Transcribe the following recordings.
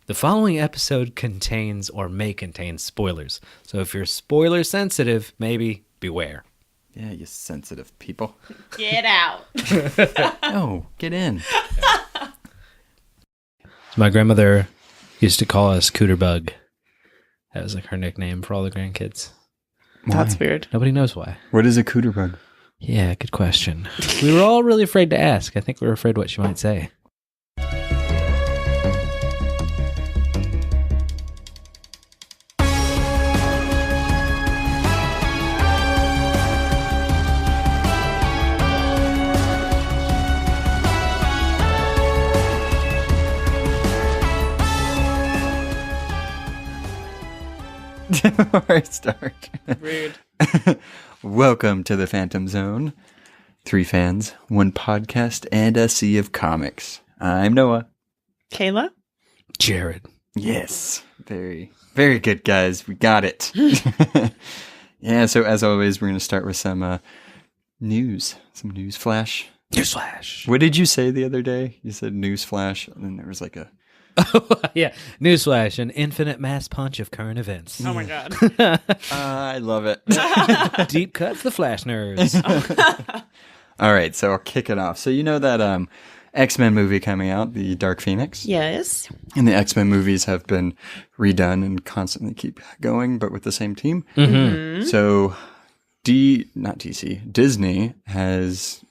The following episode contains or may contain spoilers. So if you're spoiler sensitive, maybe beware. Yeah, you sensitive people. Get out. No, get in. My grandmother used to call us Cooter Bug. That was like her nickname for all the grandkids. That's weird. Nobody knows why. What is a cooter bug? Yeah, good question. We were all really afraid to ask. I think we were afraid what she might say. It's dark. Rude. Welcome to the Fantom Zone. 3 fans, 1 podcast, and a sea of comics. I'm Noah. Kayla? Jared. Yes. Very, very good, guys. We got it. Yeah, so as always, we're going to start with some news. Some news flash. Newsflash. What did you say the other day? You said news flash, and then there was like a... Yeah, newsflash, an infinite mass punch of current events. Oh my god. I love it. Deep cuts the Flash nerds. All right, so I'll kick it off. So you know that X-Men movie coming out, the Dark Phoenix? Yes. And the X-Men movies have been redone and constantly keep going, but with the same team. Mm-hmm. So Disney has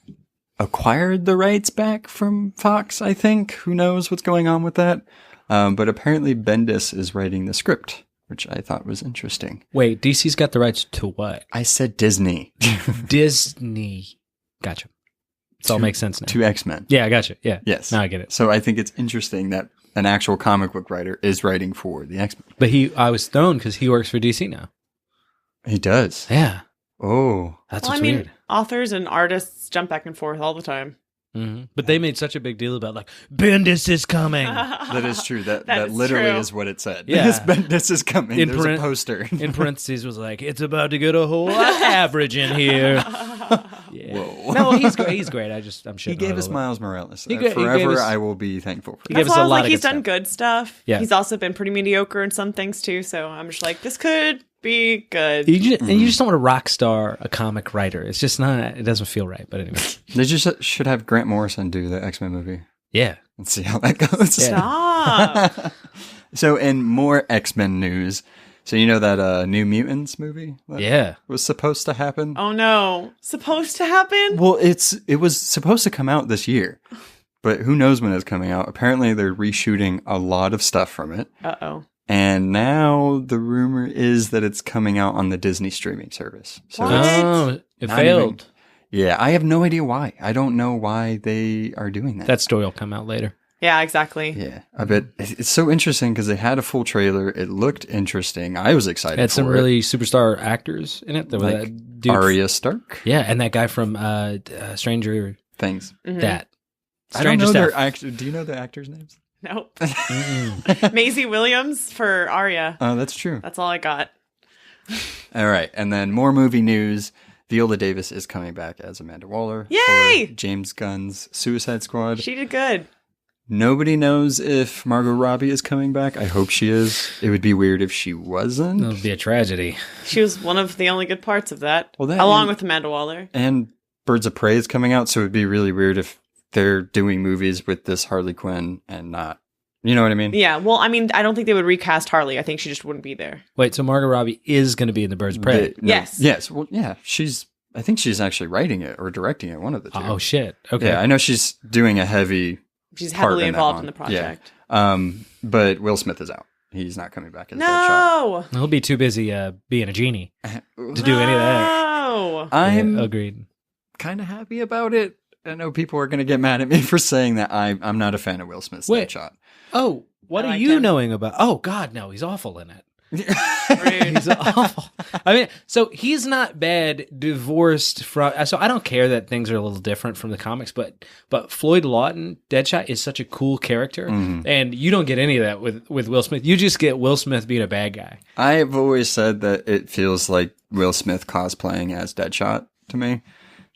acquired the rights back from Fox, I think. Who knows what's going on with that? But apparently Bendis is writing the script, which I thought was interesting. Wait, DC's got the rights to what? I said Disney. Disney. Gotcha. It all makes sense now. To X-Men. Yeah, I gotcha. Yeah. Yes. Now I get it. So I think it's interesting that an actual comic book writer is writing for the X-Men. But I was thrown because he works for DC now. He does. Yeah. Oh. That's Well, what's weird. authors and artists jump back and forth all the time. Mm-hmm. But they made such a big deal about, like, Bendis is coming. That is true. That That is literally true. is what it said. Yeah. Yes, Bendis is coming. In There's print- a poster. In parentheses was like, it's about to get a whole lot average in here. Yeah. Whoa. No, he's great. He's great. I'm shitting He on gave it a us little Miles Morales. He gave Forever, us- I will be thankful for He that. gave That's us why a I was lot like, of he's good done stuff. good stuff. Yeah. He's also been pretty mediocre in some things too, so I'm just like, this could be good. bit. And you just don't want to rock star a comic writer. It's just not, it doesn't feel right. But anyway. They just should have Grant Morrison do the X-Men movie Yeah. and see how that goes. Yeah. Stop. So in more X-Men news, so you know that New Mutants movie that Yeah. was supposed to happen? Oh no. Supposed to happen? Well, it was supposed to come out this year, but who knows when it's coming out. Apparently they're reshooting a lot of stuff from it. Uh-oh. And now the rumor is that it's coming out on the Disney streaming service. So What? it's Oh, it not failed. yeah, I have no idea why. I don't know why they are doing that. That story will come out later. Yeah, exactly. Yeah, I bet it's so interesting because they had a full trailer. It looked interesting. I was excited. It had some for really superstar actors in it. There was Like that dude. Arya Stark Yeah, and that guy from Stranger things. Mhm. That. I don't know Stranger their stuff. Do you know the actors' names? Nope. Mm-mm. Maisie Williams for Arya. Oh, that's true. That's all I got. All right, and then more movie news. Viola Davis is coming back as Amanda Waller. Yay! For James Gunn's Suicide Squad. She did good. Nobody knows if Margot Robbie is coming back. I hope she is. It would be weird if she wasn't. That would be a tragedy. She was one of the only good parts of that. Well, that along and- with Amanda Waller. And Birds of Prey is coming out, so it would be really weird if they're doing movies with this Harley Quinn and not. You know what I mean? Yeah, well, I mean, I don't think they would recast Harley. I think she just wouldn't be there. Wait, so Margot Robbie is going to be in the Birds of Prey? Yes. Yes. Well, yeah. I think she's actually writing it or directing it. One of the two. Oh, shit. Okay. Yeah, I know she's doing a heavy. She's part heavily in that involved one. in the project. Yeah. But Will Smith is out. He's not coming back as Deadshot. No! He'll be too busy being a genie to do any of that. No! I'm Yeah, agreed. kind of happy about it. I know people are going to get mad at me for saying that. I'm not a fan of Will Smith's Wait. Deadshot. Oh, what I are like you him. knowing about? Oh, God, no. He's awful in it. Rude. He's awful. I mean, so he's not bad divorced from. So I don't care that things are a little different from the comics, but Floyd Lawton, Deadshot, is such a cool character, and you don't get any of that with Will Smith. You just get Will Smith being a bad guy. I've always said that it feels like Will Smith cosplaying as Deadshot to me.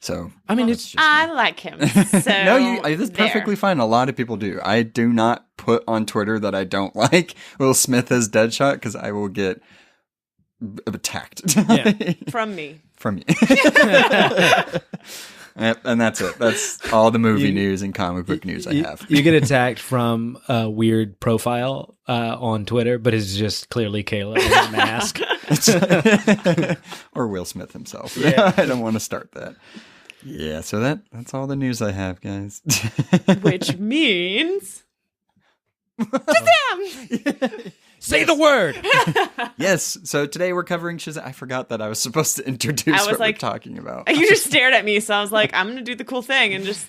So I mean, that's it's just I me. like him. So No, that's there. perfectly fine. A lot of people do. I do not put on Twitter that I don't like Will Smith as Deadshot because I will get attacked. Yeah. From me. From you. And that's it. That's all the movie news and comic book news I have. You get attacked from a weird profile on Twitter, but it's just clearly Kayla with a mask. Or Will Smith himself. Yeah. I don't want to start that. Yeah, so that's all the news I have, guys. Which means Shazam! Say the word. Yes, so today we're covering Shazam. I forgot that I was supposed to introduce I was what like- we're talking about. You just stared at me, so I was like, I'm gonna do the cool thing and just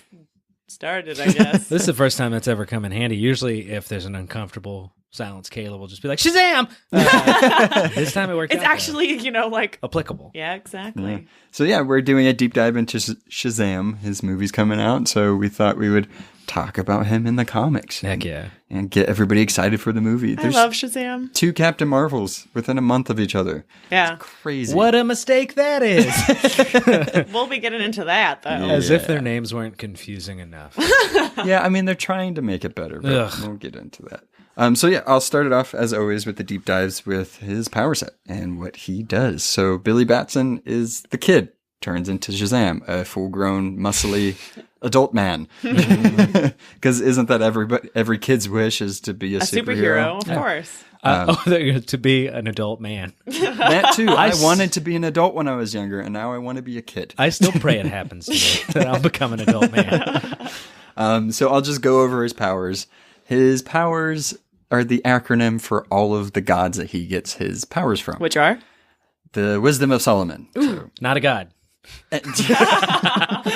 started, I guess. This is the first time that's ever come in handy. Usually, if there's an uncomfortable silence, Kayla will just be like, Shazam! This time it worked It's out, actually, like though. Applicable. yeah, exactly. Yeah. So yeah, we're doing a deep dive into Shazam. His movie's coming out, so we thought we would talk about him in the comics. Heck yeah. And get everybody excited for the movie. I love Shazam. 2 Captain Marvels within a month of each other. Yeah. Crazy. What a mistake that is. We'll be getting into that though. Yeah. As if their names weren't confusing enough. Yeah, I mean, they're trying to make it better, but Ugh. we'll get into that. So yeah, I'll start it off as always with the deep dives with his power set and what he does. So Billy Batson is the kid, turns into Shazam, a full-grown, muscly adult man. Because isn't that every kid's wish is to be a A superhero, of course. To be an adult man. That too. I wanted to be an adult when I was younger, and now I want to be a kid. I still pray it happens to me, that I'll become an adult man. So I'll just go over his powers. His powers are the acronym for all of the gods that he gets his powers from. Which are? The Wisdom of Solomon. So, Not a god.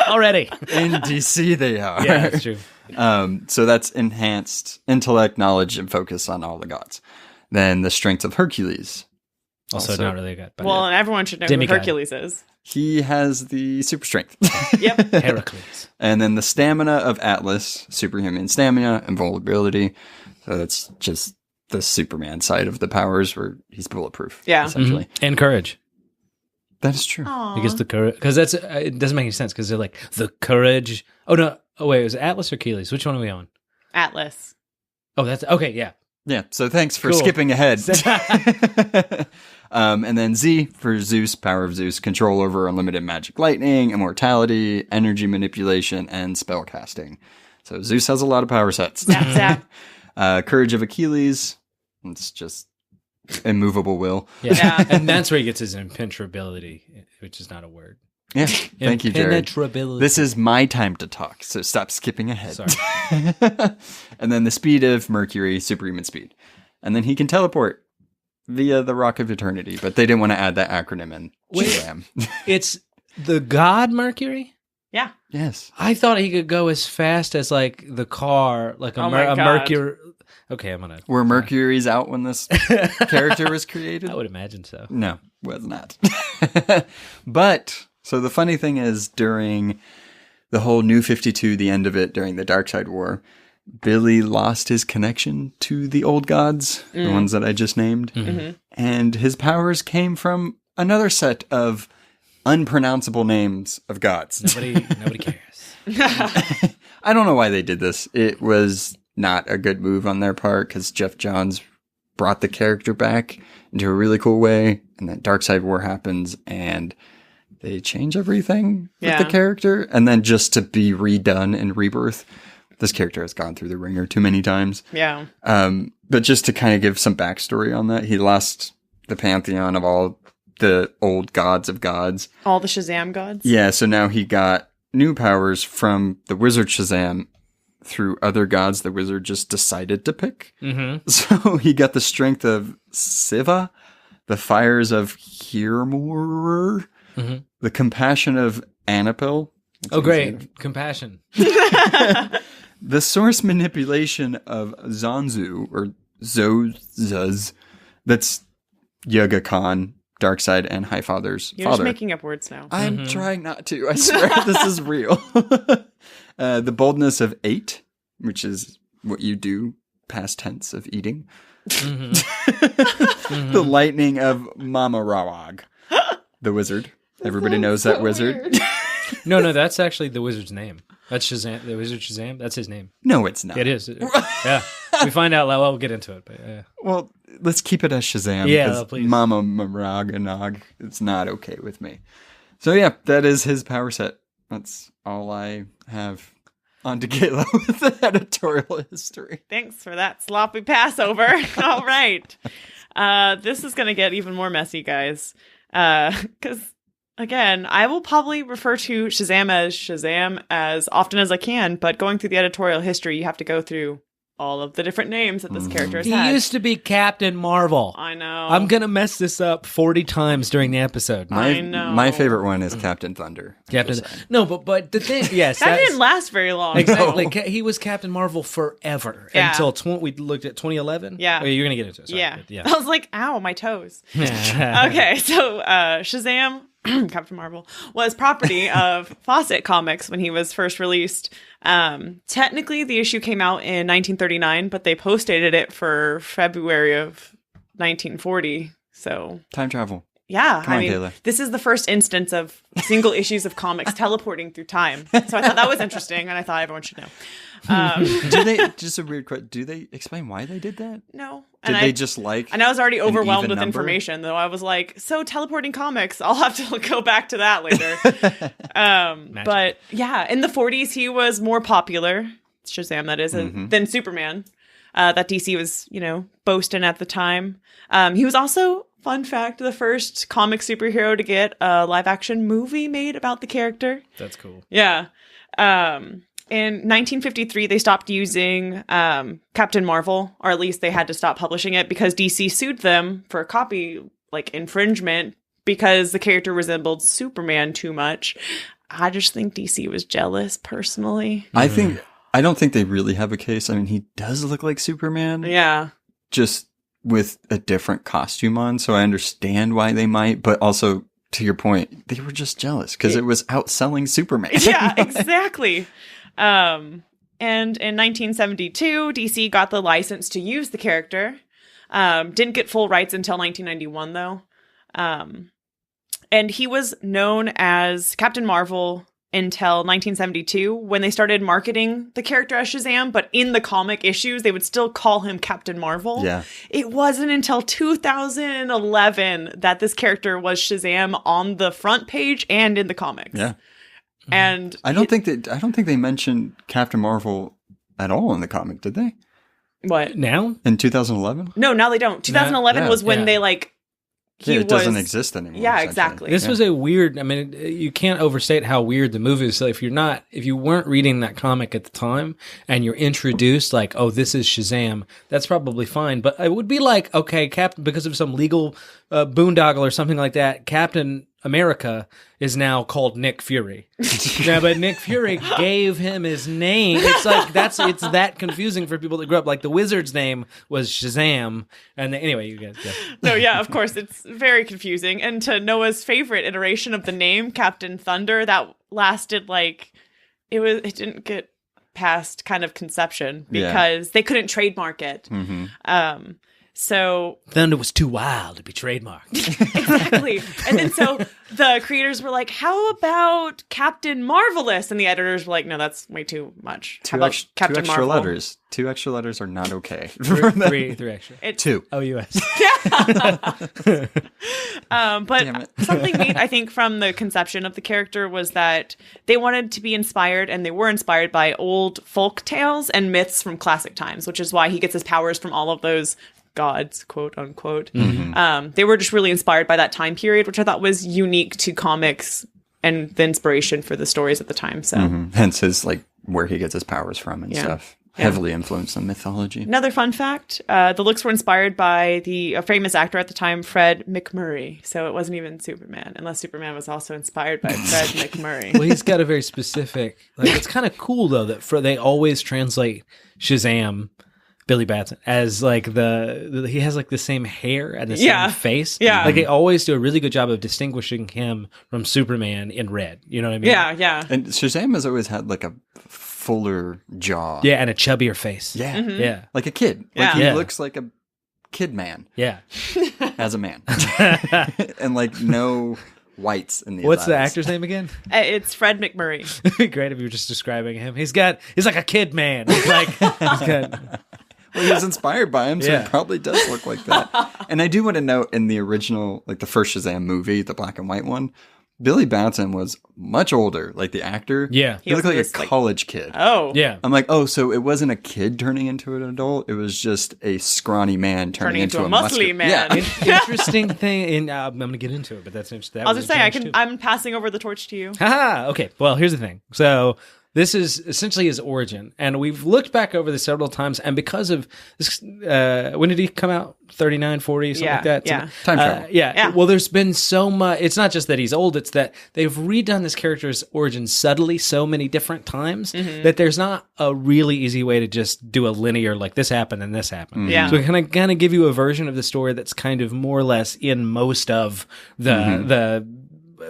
Already. in DC they are. Yeah, that's true. So that's enhanced intellect, knowledge, and focus on all the gods. Then the strength of Hercules. Also, not really a god. But Well, and everyone should know Demigod. who Hercules is. He has the super strength. Yep. Heracles. And then the stamina of Atlas, superhuman stamina and vulnerability. So that's just the Superman side of the powers where he's bulletproof. Yeah. Essentially. And courage. That is true. Aw. Because the courage. Because that's it doesn't make any sense. Because they're like the courage. Oh no. Oh wait, was it Atlas or Achilles? Which one are we on? Atlas. Oh, that's okay. Yeah. Yeah. So thanks for Cool. skipping ahead. And then Z for Zeus, power of Zeus, control over unlimited magic lightning, immortality, energy manipulation, and spell casting. So Zeus has a lot of power sets. Zap, zap. Courage of Achilles. It's just immovable will. Yeah. And that's where he gets his impenetrability, which is not a word. Yeah. Thank you, Jared. Impenetrability. This is my time to talk, so stop skipping ahead. Sorry. And then the speed of Mercury, superhuman speed. And then he can teleport via the Rock of Eternity, but they didn't want to add that acronym in. Wait. Shazam. It's the god Mercury? Yeah. Yes. I thought he could go as fast as like the car, like a, Oh my a God. Mercury. Okay, I'm gonna. Were Mercury's out when this character was created? I would imagine so. No, was not. But, so the funny thing is, during the whole New 52, the end of it, during the Darkseid War, Billy lost his connection to the old gods, the ones that I just named. And his powers came from another set of unpronounceable names of gods. Nobody cares. I don't know why they did this. It was not a good move on their part because Jeff Johns brought the character back into a really cool way. And then Darkseid War happens and they change everything with the Yeah. character. And then just to be redone in Rebirth, this character has gone through the ringer too many times. Yeah. But just to kind of give some backstory on that, he lost the pantheon of all the old gods of gods. All the Shazam gods. Yeah, so now he got new powers from the wizard Shazam through other gods the wizard just decided to pick. Mm-hmm. So he got the strength of Siva, the fires of Hirmur, the compassion of Anapil. Oh, great. Compassion. The source manipulation of Zanzu, or Zozuz, that's Yoga Khan, Darkseid, and Highfather's You're just father. making up words now. I'm trying not to. I swear this is real. The boldness of 8, which is what you do, past tense of eating. The lightning of Mama Rawag, the wizard. Everybody knows that wizard. No, that's actually the wizard's name. That's Shazam. The wizard Shazam. That's his name. No, it's not. It is. Yeah. We find out. We'll get into it. But Well, let's keep it as Shazam. Yeah, 'cause please. Mama Maragonog, it's not okay with me. So yeah, that is his power set. That's all I have on to Kayla with the editorial history. Thanks for that sloppy passover. All right. This is going to get even more messy, guys. Because, again, I will probably refer to Shazam as often as I can, but going through the editorial history, you have to go through all of the different names that this character has he had. used to be Captain Marvel. I know. I'm gonna mess this up 40 times during the episode. I know. My favorite one is Captain Thunder. Captain. No, but the thing, yes, that didn't last very long. Exactly. He was Captain Marvel forever Yeah. until we looked at 2011. Yeah. Oh, you're gonna get into it. Sorry. Yeah. But I was like, ow, my toes. Okay, so Shazam, Captain Marvel, was property of Fawcett Comics when he was first released. Technically, the issue came out in 1939, but they postdated it for February of 1940. So Time travel. yeah, Come I on, mean, Kayla. this is the first instance of single issues of comics teleporting through time. So I thought that was interesting, and I thought everyone should know. Do they, just a weird question, do they explain why they did that? No. Did they just like And I was already overwhelmed even with number? information, though. I was like, so teleporting comics, I'll have to go back to that later. But yeah, in the 40s, he was more popular, Shazam, that is, than Superman, that DC was, boasting at the time. He was also, fun fact, the first comic superhero to get a live action movie made about the character. That's cool. Yeah. In 1953, they stopped using Captain Marvel, or at least they had to stop publishing it because DC sued them for copy infringement because the character resembled Superman too much. I just think DC was jealous, personally. I don't think they really have a case. I mean, he does look like Superman. Yeah. Just with a different costume on, so I understand why they might, but also, to your point, they were just jealous because it was outselling Superman. Yeah, exactly. And in 1972, DC got the license to use the character. Didn't get full rights until 1991, though. And he was known as Captain Marvel until 1972 when they started marketing the character as Shazam, but in the comic issues, they would still call him Captain Marvel. Yeah. It wasn't until 2011 that this character was Shazam on the front page and in the comics. Yeah. And I don't think they mentioned Captain Marvel at all in the comic, did they? what? Now? In 2011? No, now they don't. 2011 Yeah. was when Yeah. they It doesn't exist anymore. Yeah, essentially. exactly. This was a weird. I mean, you can't overstate how weird the movie is. So if you weren't reading that comic at the time, and you're introduced like, oh, this is Shazam, that's probably fine. But it would be like, okay, Captain, because of some legal boondoggle or something like that, Captain America is now called Nick Fury. Yeah, but Nick Fury gave him his name. It's like it's that confusing for people that grew up. Like the wizard's name was Shazam, and anyway, you guys. Yeah. No, yeah, of course, it's very confusing. And to Noah's favorite iteration of the name, Captain Thunder, that lasted it didn't get past kind of conception because they couldn't trademark it. Mm-hmm. So Thunder was too wild to be trademarked. exactly. And then so the creators were like, how about Captain Marvelous? And the editors were like, no, that's way too much. How about Captain two extra Marvel? letters. 2 extra letters are not okay. three extra. Two. OUS. But Damn it. something neat, I think, from the conception of the character was that they wanted to be inspired, and they were inspired by old folk tales and myths from classic times, which is why he gets his powers from all of those gods, quote unquote. Mm-hmm. They were just really inspired by that time period, which I thought was unique to comics and the inspiration for the stories at the time. So Hence his where he gets his powers from and stuff. Yeah. Heavily influenced on mythology. another fun fact, the looks were inspired by a famous actor at the time, Fred McMurray. So it wasn't even Superman, unless Superman was also inspired by Fred McMurray. Well, he's got a very specific. It's kind of cool though that they always translate Shazam, Billy Batson, as he has the same hair and the same face. Yeah. They always do a really good job of distinguishing him from Superman in red. You know what I mean? Yeah. And Shazam has always had a fuller jaw. Yeah, and a chubbier face. Yeah. Yeah. Like a kid. Yeah. He Yeah. looks like a kid man Yeah. as a man. And no whites in the What's the Aladdins. actor's name again? It's Fred McMurray. It'd be great if you were just describing him. He's like a kid man. He's got, Well, he was inspired by him, so Yeah. he probably does look like that. And I do want to note, in the original, like the first Shazam movie, the black and white one, Billy Batson was much older, like the actor. Yeah. He looked like was a like- college kid. Oh. yeah. I'm like, oh, so it wasn't a kid turning into an adult. It was just a scrawny man turning into a muscly man. Yeah. Interesting thing. I'm going to get into it, but that's interesting. I'll just say I'm passing over the torch to you. Haha. Okay. Well, here's the thing. So this is essentially his origin, and we've looked back over this several times. And because of this, when did he come out? 39, 40, something Yeah, like that. yeah. Time travel. Yeah. Well, there's been so much. It's not just that he's old; it's that they've redone this character's origin subtly so many different times that there's not a really easy way to just do a linear like this happened and this happened. Yeah. So we kind of give you a version of the story that's kind of more or less in most of the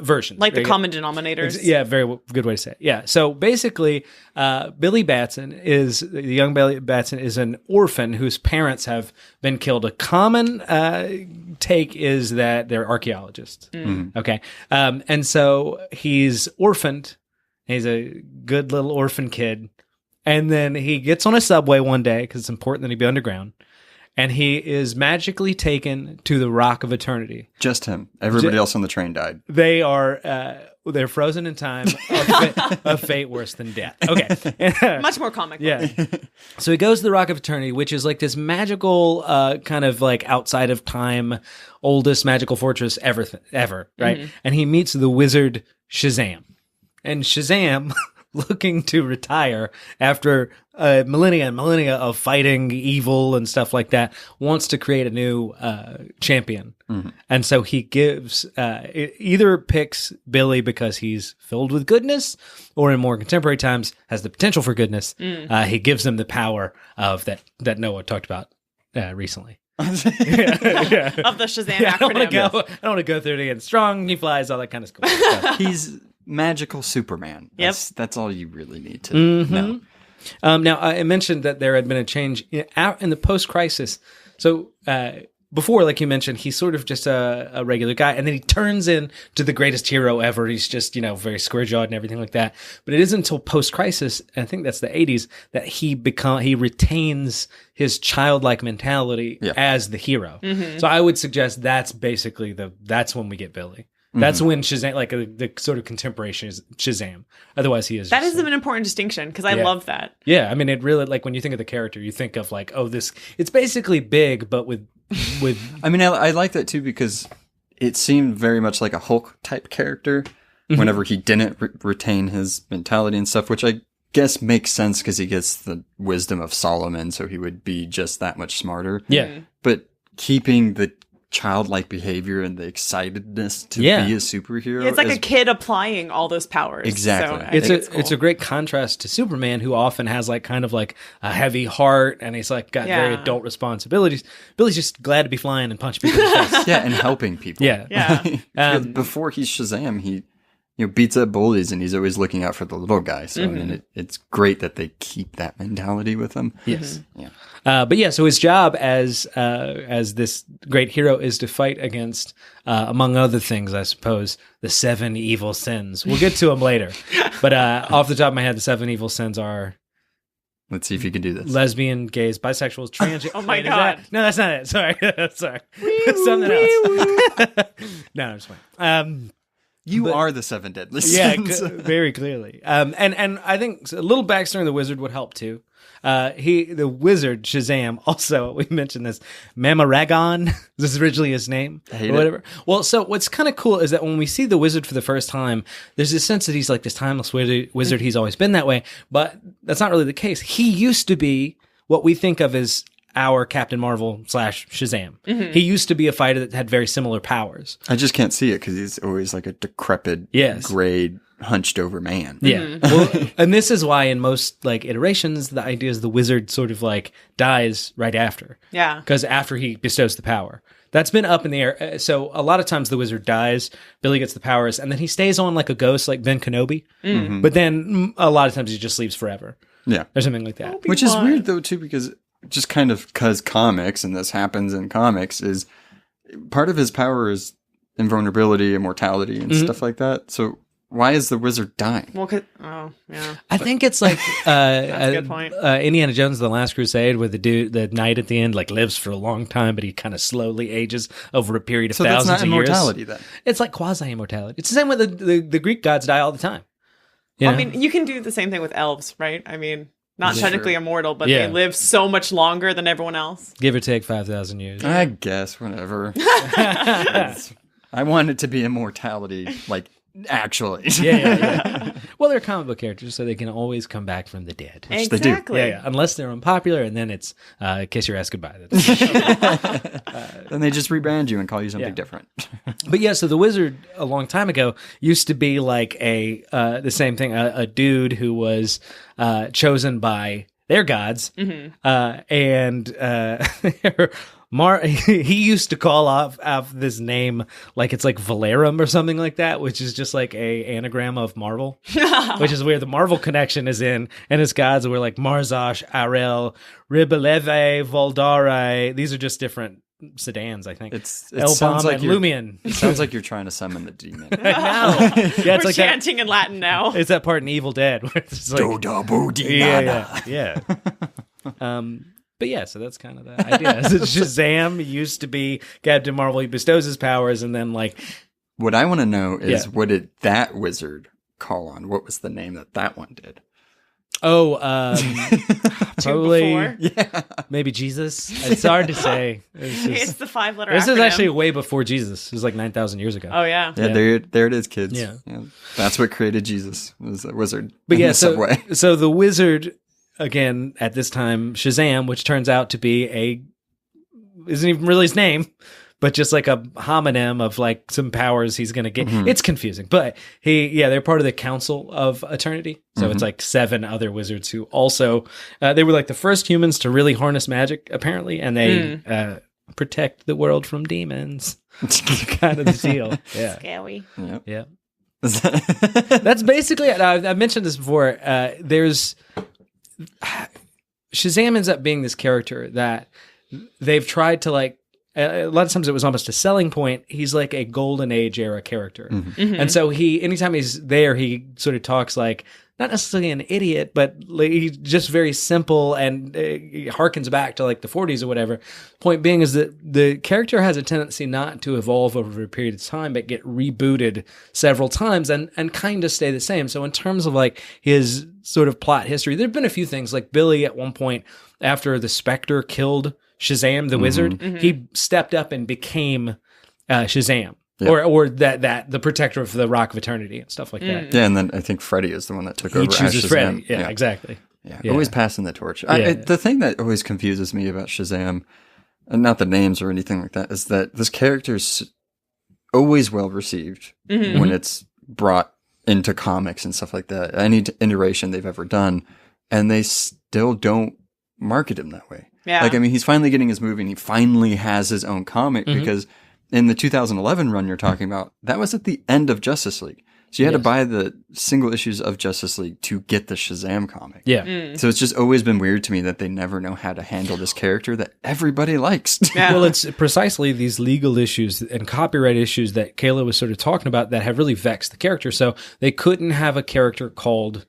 versions, Like the right? common denominators. Yeah, very good way to say it. Yeah. So basically, Billy Batson the young Billy Batson is an orphan whose parents have been killed. A common take is that they're archaeologists. Okay. And so he's orphaned. He's a good little orphan kid. And then he gets on a subway one day because it's important that he be underground. And he is magically taken to the Rock of Eternity. Just him. Everybody else on the train died. They are they're frozen in time, a fate worse than death. Okay. Much more comic. Yeah. So he goes to the Rock of Eternity, which is like this magical kind of like outside of time, oldest magical fortress ever, right? And he meets the wizard Shazam. And Shazam, looking to retire after millennia and millennia of fighting evil and stuff like that, wants to create a new champion. And so he gives, either picks Billy because he's filled with goodness, or in more contemporary times has the potential for goodness. He gives him the power of that Noah talked about recently. Of the Shazam I don't acronym. want to go through it again. Strong, he flies, all that kind of cool stuff. He's magical Superman. That's all you really need to know. Now, I mentioned that there had been a change in the post-crisis. So before, like you mentioned, he's sort of just a regular guy, and then he turns into the greatest hero ever. He's just, very square-jawed and everything like that. But it isn't until post-crisis, and I think that's the 80s, that he retains his childlike mentality as the hero. So I would suggest that's basically that's when we get Billy. That's when Shazam, like the sort of contemporary Shazam. Otherwise, he is. That is an important distinction because I love that. Yeah, I mean, it really, like, when you think of the character, you think of like, oh, it's basically big, but with. I mean, I like that too because it seemed very much like a Hulk type character. Whenever he didn't retain his mentality and stuff, which I guess makes sense because he gets the wisdom of Solomon, so he would be just that much smarter. Yeah, but keeping the childlike behavior and the excitedness to be a superhero. It's like a kid applying all those powers. Exactly. So it's a great contrast to Superman, who often has like kind of like a heavy heart and he's like got very adult responsibilities. Billy's just glad to be flying and punch people in the face. Yeah, and helping people. Yeah. Before he's Shazam, he beats up bullies and he's always looking out for the little guy. So I mean, it's great that they keep that mentality with him. Yes. Yeah. But yeah, so his job as this great hero is to fight against, among other things, I suppose, the 7 evil sins. We'll get to them later. But off the top of my head, the 7 evil sins are... Let's see if you can do this. Lesbian, gays, bisexuals, trans... Oh my Wait, God. No, that's not it. Sorry. Sorry. Something else. No, I'm just fine. You are the 7 deadly Yeah, sins. very clearly. And I think a little backstory on the wizard would help too. The wizard Shazam, also we mentioned this, Mamaragon. This is originally his name Hate or whatever. Well, so what's kind of cool is that when we see the wizard for the first time, there's this sense that he's like this timeless wizard. He's always been that way, but that's not really the case. He used to be what we think of as our Captain Marvel / Shazam. He used to be a fighter that had very similar powers. I just can't see it because he's always like a decrepit, gray, hunched over man. Yeah. Well, and this is why in most like iterations, the idea is the wizard sort of like dies right after. Yeah. Because after he bestows the power. That's been up in the air. So a lot of times the wizard dies, Billy gets the powers, and then he stays on like a ghost like Ben Kenobi. But then a lot of times he just leaves forever. Yeah. Or something like that. Which is weird though too because just kind of because comics, and this happens in comics, is part of his power is invulnerability, immortality, and stuff like that. So why is the wizard dying? Well, yeah. I think it's like That's a good point. Indiana Jones: The Last Crusade, where the knight at the end like lives for a long time, but he kind of slowly ages over a period of thousands of years. So that's not immortality then. It's like quasi immortality. It's the same with the Greek gods die all the time. I mean, you can do the same thing with elves, right? I mean, not technically immortal, but they live so much longer than everyone else. Give or take 5,000 years. I guess whatever. I want it to be immortality, like. Actually. Yeah. Well, they're comic book characters, so they can always come back from the dead. Which exactly. They do. Yeah. Unless they're unpopular, and then it's kiss your ass goodbye. Then they just rebrand you and call you something different. But yeah, so the wizard a long time ago used to be like the same thing, a dude who was chosen by their gods, and he used to call off this name like it's like Valerum or something like that, which is just like a anagram of Marvel, which is where the Marvel connection is in. And his gods were like Marzash, Arel, Ribeleve, Voldare. These are just different sedans, I think. It sounds like Lumion. It sounds like you're trying to summon the demon. I know. Yeah, We're chanting in Latin now. It's that part in Evil Dead where it's like, yeah. But yeah, so that's kind of the idea. So Shazam used to be Captain Marvel. He bestows his powers, and then like... What I want to know is, what did that wizard call on? What was the name that one did? Oh, probably maybe Jesus. It's hard to say. It's the 5-letter This acronym. is actually way before Jesus. It was like 9,000 years ago. Oh, yeah. Yeah, there it is, kids. Yeah. That's what created Jesus, was a wizard. But yeah, subway. So the wizard... Again, at this time, Shazam, which turns out to be isn't even really his name, but just like a homonym of like some powers he's going to get. It's confusing, but they're part of the Council of Eternity. So it's like 7 other wizards who also, they were like the first humans to really harness magic, apparently, and they protect the world from demons. It's kind of the deal. Yeah. Scary. Yep. Yeah. That's basically it. I mentioned this before. Shazam ends up being this character that they've tried to like, a lot of times it was almost a selling point. He's like a golden age era character. And so anytime he's there, he sort of talks like, not necessarily an idiot, but he's just very simple and he harkens back to like the 40s or whatever. Point being is that the character has a tendency not to evolve over a period of time, but get rebooted several times and kind of stay the same. So in terms of like his sort of plot history, there've been a few things like Billy at one point after the Spectre killed Shazam the wizard, he stepped up and became Shazam. Yep. Or that the protector of the Rock of Eternity and stuff like that. Yeah, and then I think Freddy is the one that took over. He chooses Shazam. Freddy. Yeah, exactly. Yeah, always passing the torch. The thing that always confuses me about Shazam, and not the names or anything like that, is that this character's always well received when it's brought into comics and stuff like that. Any iteration they've ever done, and they still don't market him that way. Yeah. Like, I mean, he's finally getting his movie, and he finally has his own comic because in the 2011 run you're talking about, that was at the end of Justice League. So you had to buy the single issues of Justice League to get the Shazam comic. Yeah. So it's just always been weird to me that they never know how to handle this character that everybody likes. Yeah. Well, it's precisely these legal issues and copyright issues that Kayla was sort of talking about that have really vexed the character. So they couldn't have a character called,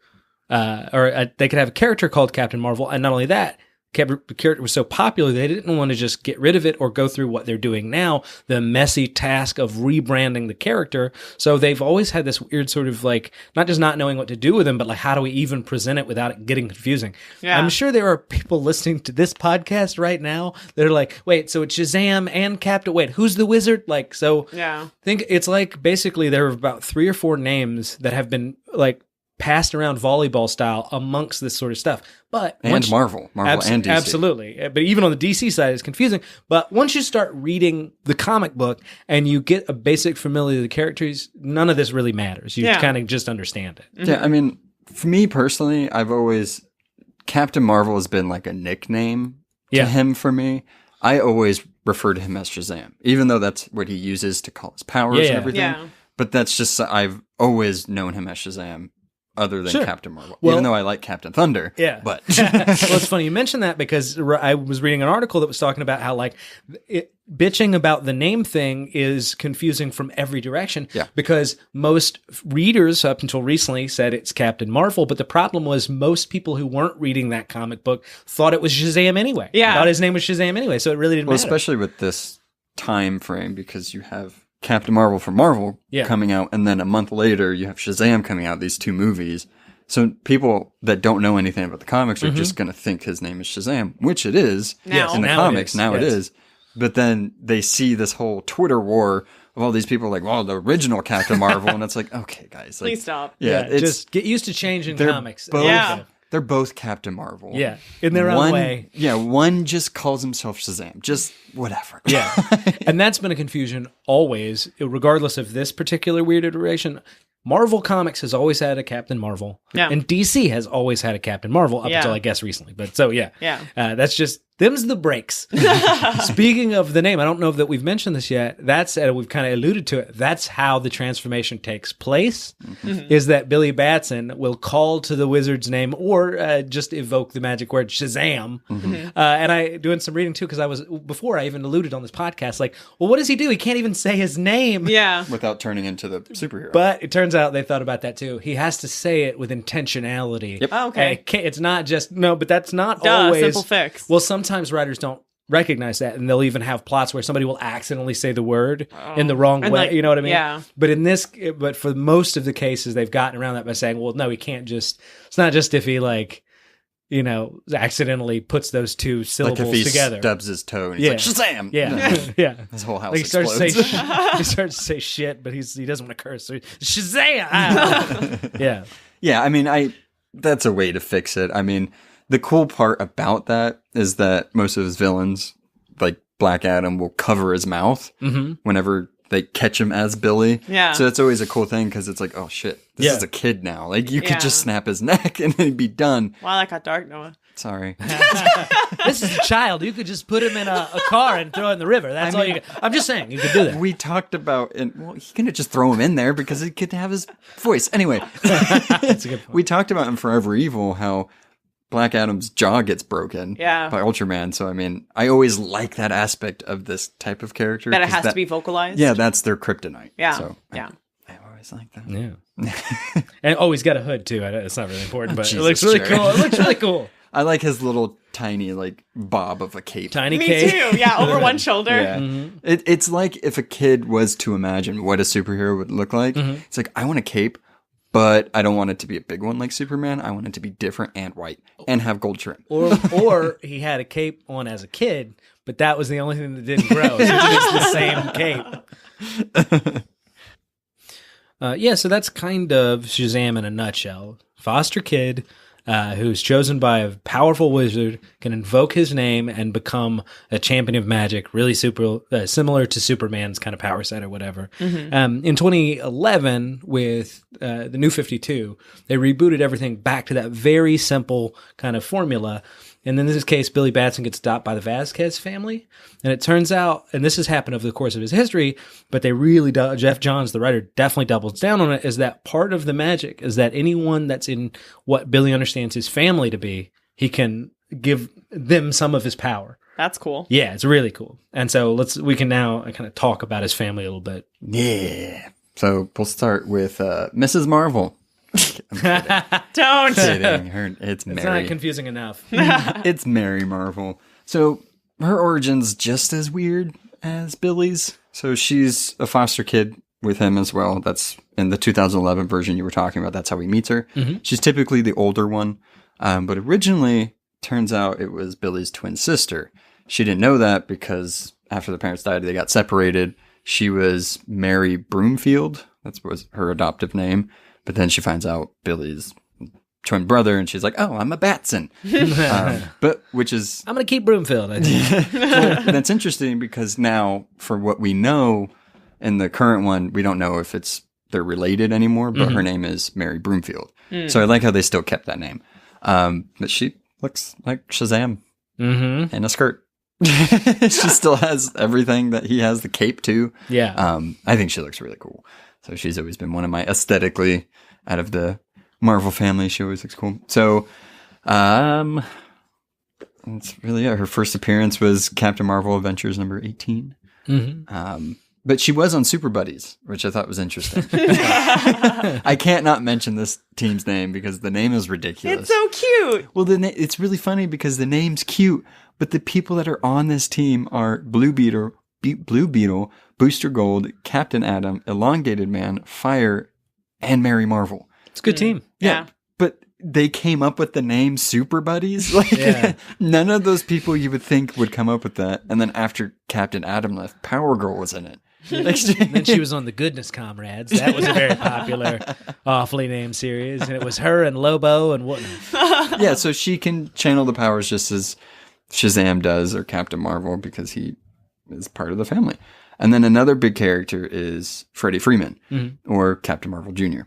they could have a character called Captain Marvel. And not only that, the character was so popular they didn't want to just get rid of it or go through what they're doing now, the messy task of rebranding the character. So they've always had this weird sort of like, not just not knowing what to do with him, but like, how do we even present it without it getting confusing? Yeah. I'm sure there are people listening to this podcast right now that are like, wait, so it's Shazam and Captain, wait, who's the wizard? Like, so I think it's like basically there are about 3 or 4 names that have been like passed around volleyball style amongst this sort of stuff. But Marvel and DC. Absolutely. But even on the DC side, it's confusing. But once you start reading the comic book and you get a basic familiarity with the characters, none of this really matters. You kind of just understand it. Yeah, I mean, for me personally, Captain Marvel has been like a nickname to him for me. I always refer to him as Shazam, even though that's what he uses to call his powers and everything. Yeah. But that's just, I've always known him as Shazam. other than Sure. Captain Marvel. Well- even though I like Captain Thunder. Yeah. But Well, it's funny you mentioned that because I was reading an article that was talking about how like bitching about the name thing is confusing from every direction. Yeah. Because most readers up until recently said it's Captain Marvel, but the problem was most people who weren't reading that comic book thought it was Shazam anyway. Yeah. Thought his name was Shazam anyway, so it really didn't well, matter. especially with this time frame, because you have Captain Marvel from Marvel Yeah. coming out, and then a month later you have Shazam coming out, these two movies. So people that don't know anything about the comics are just going to think his name is Shazam, which it is Now. in the Now it comics. is, Now it yes. is. But then they see this whole Twitter war of all these people like, well, the original Captain Marvel. And it's like, okay, guys. Like, Please stop. Yeah, it's, just get used to changing they're comics. both, Yeah. They're both Captain Marvel. Yeah, in their own way. Yeah, one just calls himself Shazam. Just whatever. Yeah. And that's been a confusion always, regardless of this particular weird iteration. Marvel Comics has always had a Captain Marvel. Yeah. And DC has always had a Captain Marvel up Yeah. until, I guess, recently. But so, yeah. Yeah. That's just, them's the breaks. Speaking of the name, I don't know that we've mentioned this yet. That's, we've kind of alluded to it. That's how the transformation takes place, is that Billy Batson will call to the wizard's name or just evoke the magic word Shazam. And I, doing some reading too, because before I even alluded on this podcast, like, well, what does he do? He can't even say his name. Yeah. Without turning into the superhero. But it turns out they thought about that too. He has to say it with intentionality. Yep. Oh, okay. It's not just, no, but that's not Duh, always. simple fix. Well, sometimes writers don't recognize that, and they'll even have plots where somebody will accidentally say the word in the wrong way. And like, you know what I mean? yeah. But for most of the cases, they've gotten around that by saying, well, no, he can't just, it's not just if he like, you know, accidentally puts those two like syllables if he together. stubs his toe and he's like, Shazam! Yeah. Yeah. His whole house Like he starts explodes. to say he starts to say shit, but he doesn't want to curse. So Shazam! Yeah. Yeah, I mean, that's a way to fix it. I mean, the cool part about that is that most of his villains, like Black Adam, will cover his mouth whenever they catch him as Billy. Yeah. So that's always a cool thing because it's like, oh shit, this Yeah. is a kid now. Like you Yeah. could just snap his neck and then he'd be done. Wow, that got dark, Noah. Sorry. This is a child. You could just put him in a car and throw it in the river. That's all you could. I'm just saying, you could do that. We talked about, he couldn't just throw him in there because he could have his voice. Anyway, That's a good point. we talked about in Forever Evil how Black Adam's jaw gets broken Yeah. by Ultraman. So, I mean, I always like that aspect of this type of character. That it 'cause has to be vocalized. Yeah, that's their kryptonite. Yeah. So, Yeah. I always like that. Yeah. And he's got a hood too. It's not really important, but it Jesus, looks really Jerry. cool. It looks really cool. I like his little tiny, like, bob of a cape. Tiny Me cape. too. Yeah, over one shoulder. Yeah. It's like if a kid was to imagine what a superhero would look like. It's like, I want a cape, but I don't want it to be a big one like Superman. I want it to be different and white and have gold trim. Or he had a cape on as a kid, but that was the only thing that didn't grow. So it's the same cape. So that's kind of Shazam in a nutshell. Foster kid who's chosen by a powerful wizard, can invoke his name and become a champion of magic, really similar to Superman's kind of power set or whatever. In 2011, with the New 52, they rebooted everything back to that very simple kind of formula. And in this case, Billy Batson gets adopted by the Vasquez family. And it turns out, and this has happened over the course of his history, but they really, Jeff Johns, the writer, definitely doubles down on it, is that part of the magic is that anyone that's in what Billy understands his family to be, he can give them some of his power. That's cool. Yeah, it's really cool. And so we can now kind of talk about his family a little bit. Yeah. So we'll start with Mrs. Marvel. Don't. Kidding. It's It's Mary. not confusing enough. It's Mary Marvel. So her origin's just as weird as Billy's. So she's a foster kid with him as well. That's in the 2011 version you were talking about. That's how he meets her. She's typically the older one. But originally, turns out it was Billy's twin sister. She didn't know that because after the parents died, they got separated. She was Mary Broomfield. That was her adoptive name. But then she finds out Billy's twin brother, and she's like, "Oh, I'm a Batson." Which is I'm going to keep Broomfield, I think. that's interesting because now, for what we know in the current one, we don't know if they're related anymore. But her name is Mary Broomfield, so I like how they still kept that name. But she looks like Shazam in a skirt. She still has everything that he has, the cape too. Yeah. I think she looks really cool. So she's always been one of my aesthetically, out of the Marvel family. She always looks cool. So, that's really it. Her first appearance was Captain Marvel Adventures number 18. Mm-hmm. But she was on Super Buddies, which I thought was interesting. I can't not mention this team's name because the name is ridiculous. It's so cute. Well, it's really funny because the name's cute, but the people that are on this team are Blue Beetle, Booster Gold, Captain Atom, Elongated Man, Fire, and Mary Marvel. It's a good team. Yeah. But they came up with the name Super Buddies. Like none of those people you would think would come up with that. And then after Captain Atom left, Power Girl was in it. And then she was on the Goodness Comrades. That was a very popular, awfully named series. And it was her and Lobo and whatnot. Yeah, so she can channel the powers just as Shazam does or Captain Marvel because he is part of the family. And then another big character is Freddie Freeman or Captain Marvel Jr.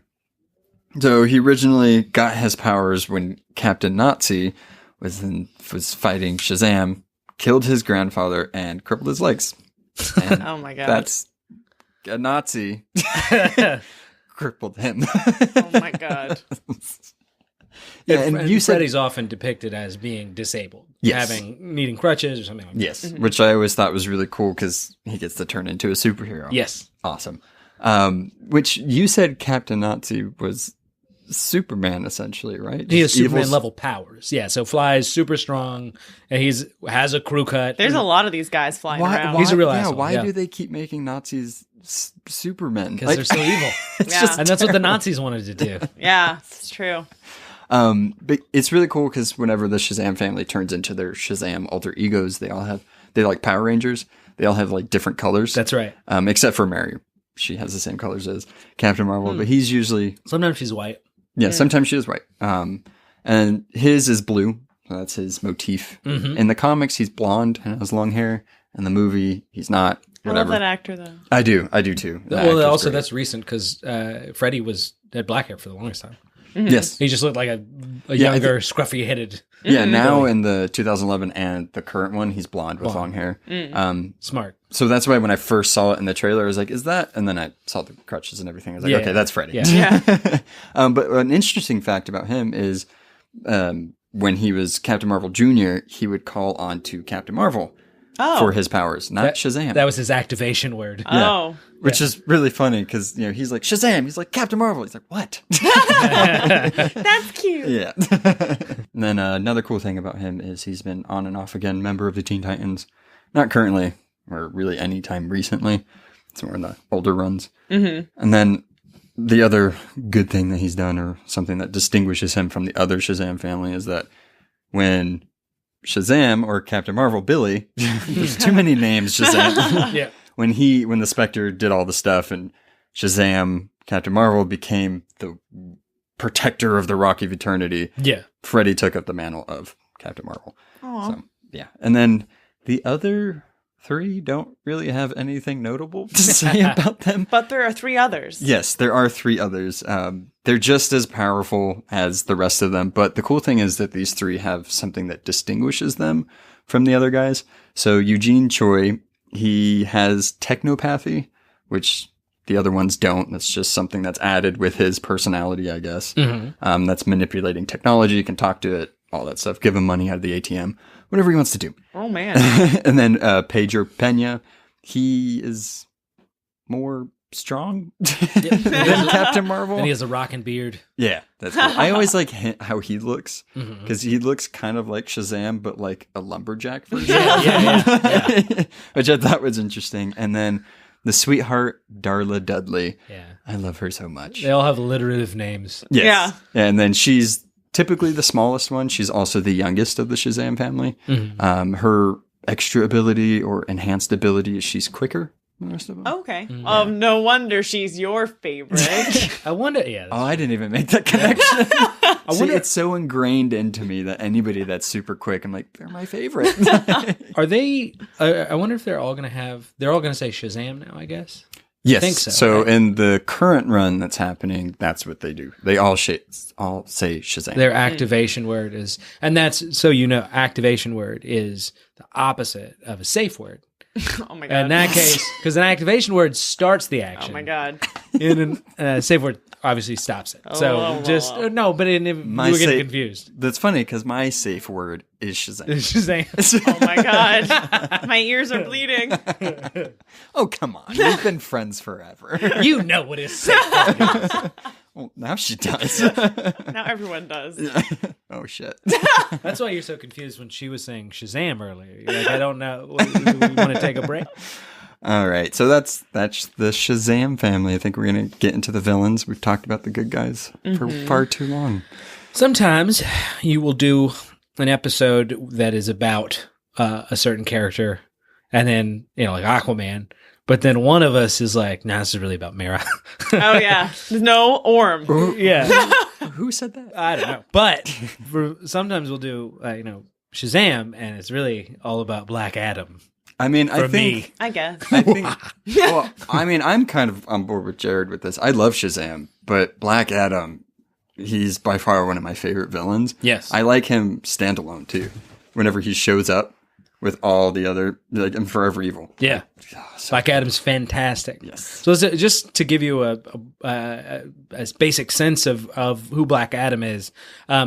So he originally got his powers when Captain Nazi was fighting Shazam, killed his grandfather, and crippled his legs. And oh my god. That's a Nazi crippled him. Oh my god. Yeah, and you said Freddy's often depicted as being disabled, yes. needing crutches or something like that. Yes, which I always thought was really cool because he gets to turn into a superhero. Yes. Awesome. Which you said Captain Nazi was Superman, essentially, right? He has Superman level powers. Yeah, so flies super strong, and has a crew cut. There's a lot of these guys flying around. He's a real asshole. Why do they keep making Nazis Supermen? Because they're so evil. And that's what the Nazis wanted to do. Yeah, it's true. But it's really cool because whenever the Shazam family turns into their Shazam alter egos, they're like Power Rangers. They all have like different colors. That's right. Except for Mary. She has the same colors as Captain Marvel, but he's usually... Sometimes she's white. Yeah, sometimes she is white. And his is blue. So that's his motif. Mm-hmm. In the comics, he's blonde and has long hair. In the movie, he's not. Whatever. I love that actor, though. I do too. Well, also, that's recent because Freddy had black hair for the longest time. Mm-hmm. Yes. He just looked like a younger, scruffy-headed. Yeah, now in the 2011 and the current one, he's blonde with long hair. Smart. So that's why when I first saw it in the trailer, I was like, is that? And then I saw the crutches and everything. I was like, okay, that's Freddy. Yeah. But an interesting fact about him is when he was Captain Marvel Jr., he would call on to Captain Marvel for his powers, not Shazam. That was his activation word. Oh. Which is really funny because, he's like, Shazam. He's like, Captain Marvel. He's like, what? That's cute. Yeah. And then another cool thing about him is he's been on and off again member of the Teen Titans. Not currently, or really any time recently. It's more in the older runs. Mm-hmm. And then the other good thing that he's done, or something that distinguishes him from the other Shazam family, is that when Shazam or Captain Marvel Billy, there's too many names, Shazam. Yeah. When the Spectre did all the stuff and Shazam, Captain Marvel became the protector of the Rock of Eternity. Yeah. Freddy took up the mantle of Captain Marvel. Aww. So, yeah. And then the other three don't really have anything notable to say about them. But there are three others. Yes, there are three others. They're just as powerful as the rest of them. But the cool thing is that these three have something that distinguishes them from the other guys. So Eugene Choi, he has technopathy, which the other ones don't. That's just something that's added with his personality, I guess. Mm-hmm. That's manipulating technology. You can talk to it, all that stuff. Give him money out of the ATM. Whatever he wants to do. Oh, man. And then Pedro Pena, he is more strong than Captain Marvel. And he has a rockin' beard. Yeah, that's cool. I always like how he looks, because he looks kind of like Shazam, but like a lumberjack version. Yeah. Which I thought was interesting. And then the sweetheart, Darla Dudley. Yeah. I love her so much. They all have alliterative names. Yes. Yeah. And then she's typically the smallest one. She's also the youngest of the Shazam family. Mm-hmm. Her extra ability or enhanced ability is she's quicker than the rest of them. Okay. No wonder she's your favorite. I wonder, Oh, I didn't even make that connection. I wonder, it's so ingrained into me that anybody that's super quick, I'm like, they're my favorite. Are they, I wonder if they're all going to say Shazam now, I guess? Yes. I think so. So right? in the current run that's happening, that's what they do. They all say Shazam. Their activation word is, and that's, so activation word is the opposite of a safe word. Oh my God. In that case, because an activation word starts the action. Oh my God. in an safe word obviously stops it. So no, but you were getting confused. That's funny because my safe word is Shazam. Shazam. Oh my god, my ears are bleeding. Oh come on, we've been friends forever. You know what his safe word is. Well, now she does. Now everyone does. Oh shit. That's why you're so confused when she was saying Shazam earlier. You're like, I don't know. We want to take a break? All right, so that's the Shazam family. I think we're gonna get into the villains. We've talked about the good guys for far too long. Sometimes you will do an episode that is about a certain character, and then like Aquaman. But then one of us is like, nah, this is really about Mera. Oh yeah, no Orm. Yeah. Who said that? I don't know. But sometimes we'll do Shazam, and it's really all about Black Adam. I mean, I think well, I mean, I'm kind of on board with Jared with this. I love Shazam, but Black Adam, he's by far one of my favorite villains. Yes. I like him standalone too. Whenever he shows up with all the other, like, I'm Forever Evil. Yeah. Black Adam's fantastic. Yes. So just to give you a basic sense of who Black Adam is,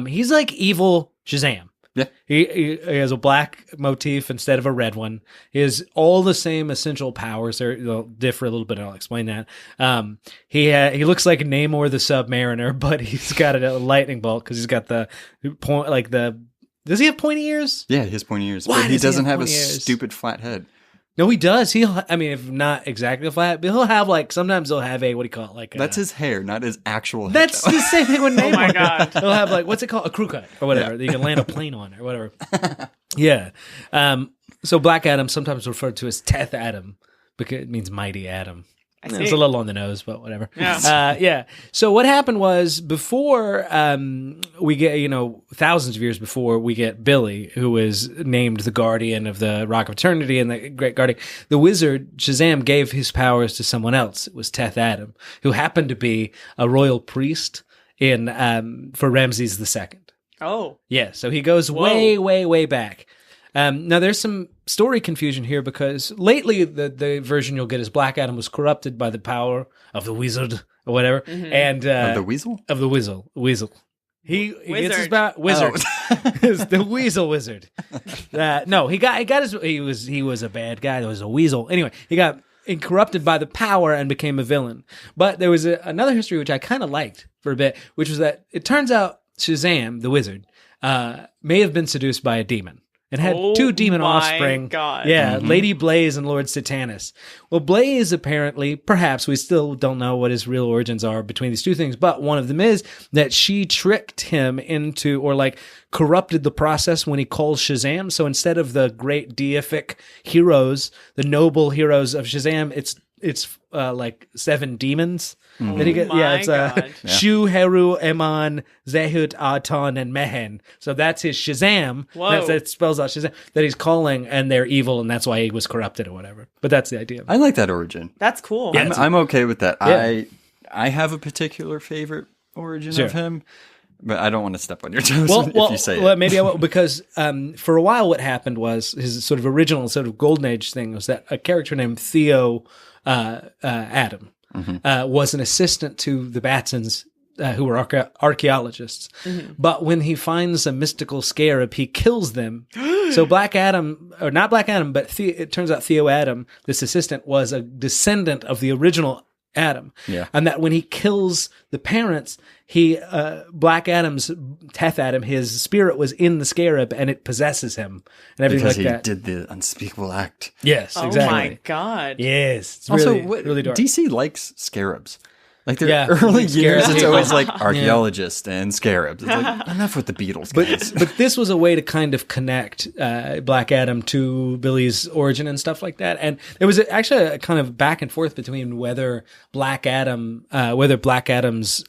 he's like evil Shazam. Yeah. He has a black motif instead of a red one. He has all the same essential powers. They'll differ a little bit. I'll explain that. He looks like Namor the Submariner, but he's got a lightning bolt because he's got the point, does he have pointy ears? Yeah, he has pointy ears. Why but he doesn't have a ears? stupid flat head. No, he does. If not exactly flat, but he'll have sometimes he'll have a, what do you call it? That's his hair, not his actual head. That's the same thing with Namor. Oh my god. He'll have what's it called? A crew cut or whatever that you can land a plane on or whatever. Yeah. So Black Adam, sometimes referred to as Teth Adam because it means mighty Adam. It's a little on the nose, but whatever. Yeah. Yeah. So what happened was before we get, thousands of years before we get Billy, who is named the Guardian of the Rock of Eternity and the Great Guardian, the wizard Shazam gave his powers to someone else. It was Teth Adam, who happened to be a royal priest for Ramses II. Oh. Yeah. So he goes way, way, way back. Now, there's some story confusion here because lately the version you'll get is Black Adam was corrupted by the power of the wizard or whatever, and Of the weasel. He Wizard. gets his wizard. It's the weasel wizard. No, he got his. He was a bad guy. There was a weasel. Anyway, he got corrupted by the power and became a villain. But there was another history which I kind of liked for a bit, which was that it turns out Shazam, the wizard, may have been seduced by a demon. It had two demon offspring. God. Yeah, Lady Blaze and Lord Satanus. Well, Blaze apparently, perhaps we still don't know what his real origins are between these two things, but one of them is that she tricked him into, or corrupted the process when he calls Shazam. So instead of the great deific heroes, the noble heroes of Shazam, it's like 7 demons. That he it's Shu, Heru, Eman, Zehut, Aton, and Mehen. So that's his Shazam. That spells out Shazam that he's calling, and they're evil, and that's why he was corrupted or whatever. But that's the idea. I like that origin. That's cool. Yeah, I'm okay with that. Yeah. I have a particular favorite origin Sure. of him, but I don't want to step on your toes if you say it. Maybe I will, because for a while what happened was his sort of original sort of Golden Age thing was that a character named Theo Adam was an assistant to the Batsons, who were archaeologists. But when he finds a mystical scarab, he kills them. So Black Adam, or not Black Adam, but it turns out Theo Adam, this assistant, was a descendant of the original Adam. Yeah. And that when he kills the parents, Black Adam's, Teth Adam, his spirit was in the scarab and it possesses him and everything because like that. he did the unspeakable act. Yes, exactly. Oh my god. Yes. It's Also, really dark. DC likes scarabs. Like their Yeah, early scarabs. years, it's always like archaeologists and scarabs. It's like, enough with the Beatles, guys. But this was a way to kind of connect Black Adam to Billy's origin and stuff like that. And there was actually a kind of back and forth between whether Black Adam's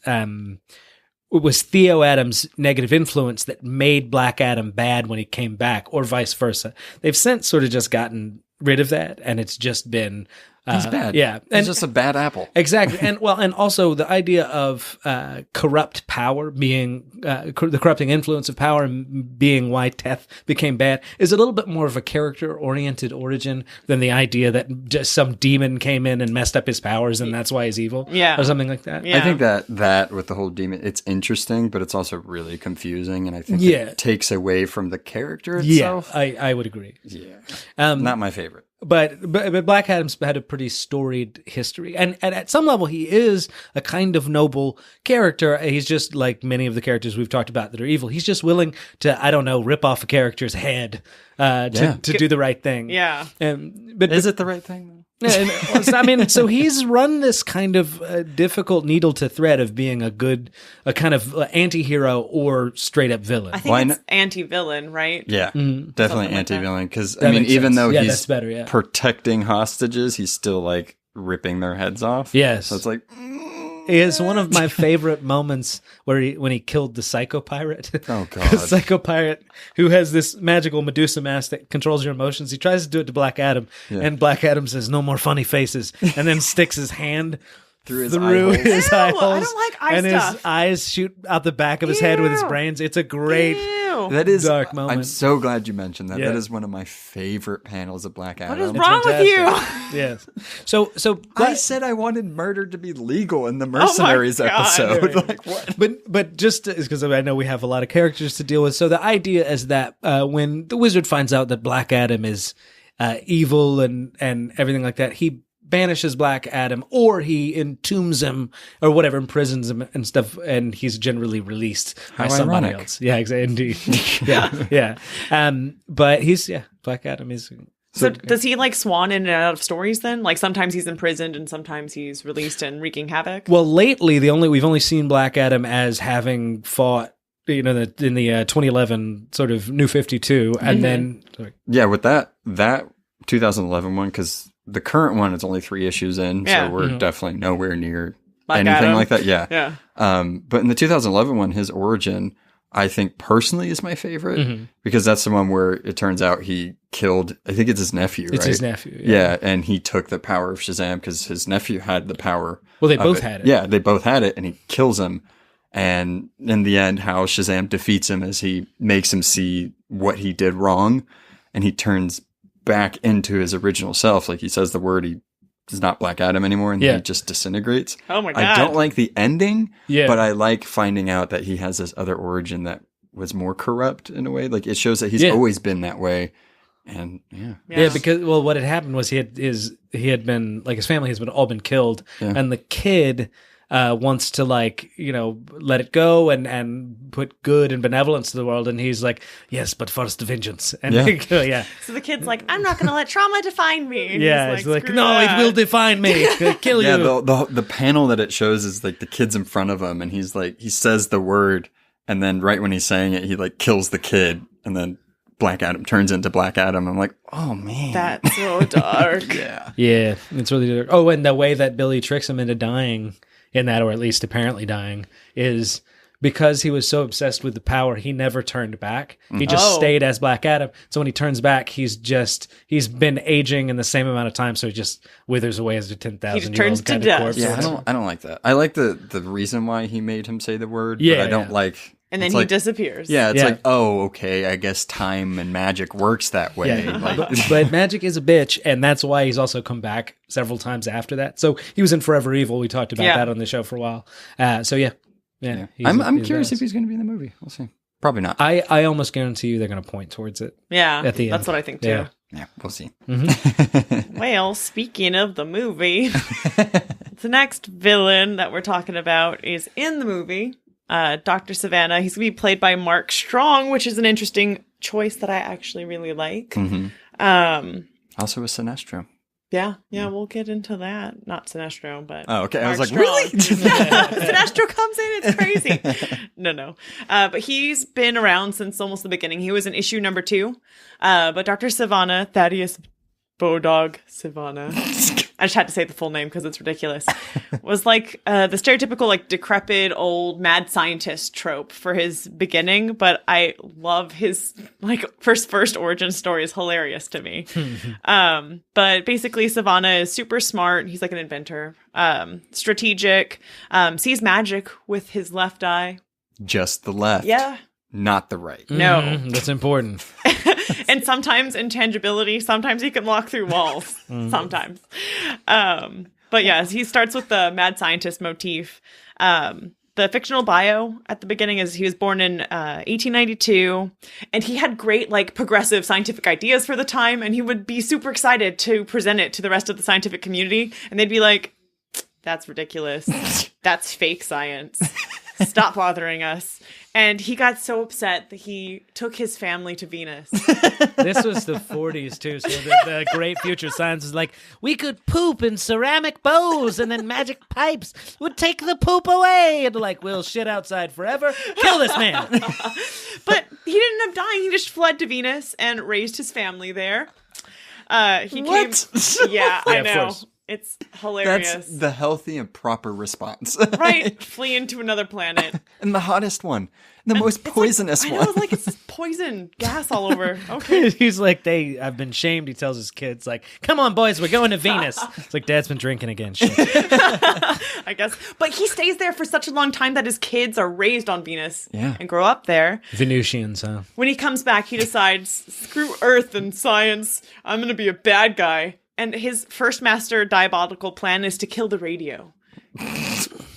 it was Theo Adam's negative influence that made Black Adam bad when he came back, or vice versa. They've since sort of just gotten rid of that, and it's just been He's bad. Yeah. He's just a bad apple. Exactly. And also the idea of corrupt power being the corrupting influence of power being why Teth became bad is a little bit more of a character-oriented origin than the idea that just some demon came in and messed up his powers and that's why he's evil. Yeah. Or something like that. Yeah. I think that with the whole demon, it's interesting, but it's also really confusing, and I think it takes away from the character itself. Yeah, I would agree. Yeah. Not my favorite. But Black Adam's had a pretty storied history. And at some level, he is a kind of noble character. He's just like many of the characters we've talked about that are evil. He's just willing to, I don't know, rip off a character's head to do the right thing. Yeah. But is it the right thing, though? I mean, so he's run this kind of difficult needle to thread of being a kind of anti-hero or straight up villain. I think it's anti-villain, right? Yeah, definitely anti-villain. Because, I mean, even though he's that's better, protecting hostages, he's still like ripping their heads off. Yes. So it's like... It's one of my favorite moments when he killed the psycho pirate. Oh, God. The psycho pirate who has this magical Medusa mask that controls your emotions. He tries to do it to Black Adam, and Black Adam says, "No more funny faces," and then sticks his hand through his eye holes. I don't like eye and stuff. His eyes shoot out the back of his head with his brains. It's a great that is dark moment. I'm so glad you mentioned that. Yeah. That is one of my favorite panels of Black Adam. What is wrong with you? Yes. So I said I wanted murder to be legal in the Mercenaries episode. Like what? But just because I know we have a lot of characters to deal with. So the idea is that when the wizard finds out that Black Adam is evil and everything like that, he banishes Black Adam, or he entombs him, or whatever, imprisons him and stuff, and he's generally released by somebody else. Yeah, exactly. Indeed. yeah. But Black Adam is. So does he like swan in and out of stories then? Like sometimes he's imprisoned and sometimes he's released and wreaking havoc? Well, lately we've only seen Black Adam as having fought, in the 2011 sort of New 52, and then with that 2011 one, because the current one is only 3 issues in, so we're definitely nowhere near anything like that. Yeah. But in the 2011 one, his origin, I think personally is my favorite, because that's the one where it turns out he killed, I think it's his nephew, right? It's his nephew. Yeah, and he took the power of Shazam because his nephew had the power. Well, they both had it. Yeah, they both had it, and he kills him. And in the end, how Shazam defeats him is he makes him see what he did wrong, and he turns back into his original self. Like he says the word, he is not Black Adam anymore, and then he just disintegrates. Oh my God. I don't like the ending, but I like finding out that he has this other origin that was more corrupt in a way. Like it shows that he's always been that way. And because what had happened was he had been, like, his family has all been killed, and the kid wants to, like, let it go and put good and benevolence to the world, and he's like, yes, but first vengeance. And so the kid's like, I'm not going to let trauma define me. And he's like no, it will define me. It'll kill you. The panel that it shows is like the kid's in front of him, and he's like, he says the word, and then right when he's saying it, he like kills the kid, and then Black Adam turns into Black Adam. I'm like, oh man, that's so dark. yeah, it's really dark. Oh, and the way that Billy tricks him into dying in that, or at least apparently dying, is because he was so obsessed with the power, he never turned back. He just stayed as Black Adam. So when he turns back, he's been aging in the same amount of time, so he just withers away as a 10,000-year-old kind of corpse. Yeah, I don't like that. I like the reason why he made him say the word, but I don't like... And then he disappears. Yeah, it's like, oh, okay, I guess time and magic works that way. Yeah. But magic is a bitch, and that's why he's also come back several times after that. So he was in Forever Evil. We talked about that on the show for a while. I'm curious if he's going to be in the movie. We'll see. Probably not. I almost guarantee you they're going to point towards it. Yeah, at the end. That's what I think too. Yeah, we'll see. Well, speaking of the movie, the next villain that we're talking about is in the movie. Dr. Savannah. He's going to be played by Mark Strong, which is an interesting choice that I actually really like. Also a Sinestro. Yeah, we'll get into that. Not Sinestro, but oh, okay. Mark I was like, Strong. really? Sinestro comes in. It's crazy. No. But he's been around since almost the beginning. He was in issue number 2. But Dr. Savannah, Thaddeus Bodog Savannah, I just had to say the full name because it's ridiculous, was like the stereotypical like decrepit old mad scientist trope for his beginning. But I love his like first origin story is hilarious to me. But basically Sivana is super smart. He's like an inventor, strategic, sees magic with his left eye. Just the left. Yeah. Not the right. No. That's important. And sometimes intangibility. Sometimes he can walk through walls. Sometimes. But yes, he starts with the mad scientist motif. The fictional bio at the beginning is he was born in 1892, and he had great like progressive scientific ideas for the time, and he would be super excited to present it to the rest of the scientific community, and they'd be like, "That's ridiculous. That's fake science. Stop bothering us." And he got so upset that he took his family to Venus. This was the 40s, too, so the great future science is like, we could poop in ceramic bowls, and then magic pipes would take the poop away. And like, we'll shit outside forever. Kill this man. But he didn't end up dying. He just fled to Venus and raised his family there. He came... Yeah, I know. It's hilarious. That's the healthy and proper response. Right? Flee into another planet. And the hottest one. The most poisonous one. I know, it's like it's poison gas all over. Okay. He's like, I've been shamed. He tells his kids, like, come on, boys, we're going to Venus. It's like, Dad's been drinking again. Shit. I guess. But he stays there for such a long time that his kids are raised on Venus and grow up there. Venusians, huh? When he comes back, he decides, screw Earth and science. I'm going to be a bad guy. And his first master diabolical plan is to kill the radio.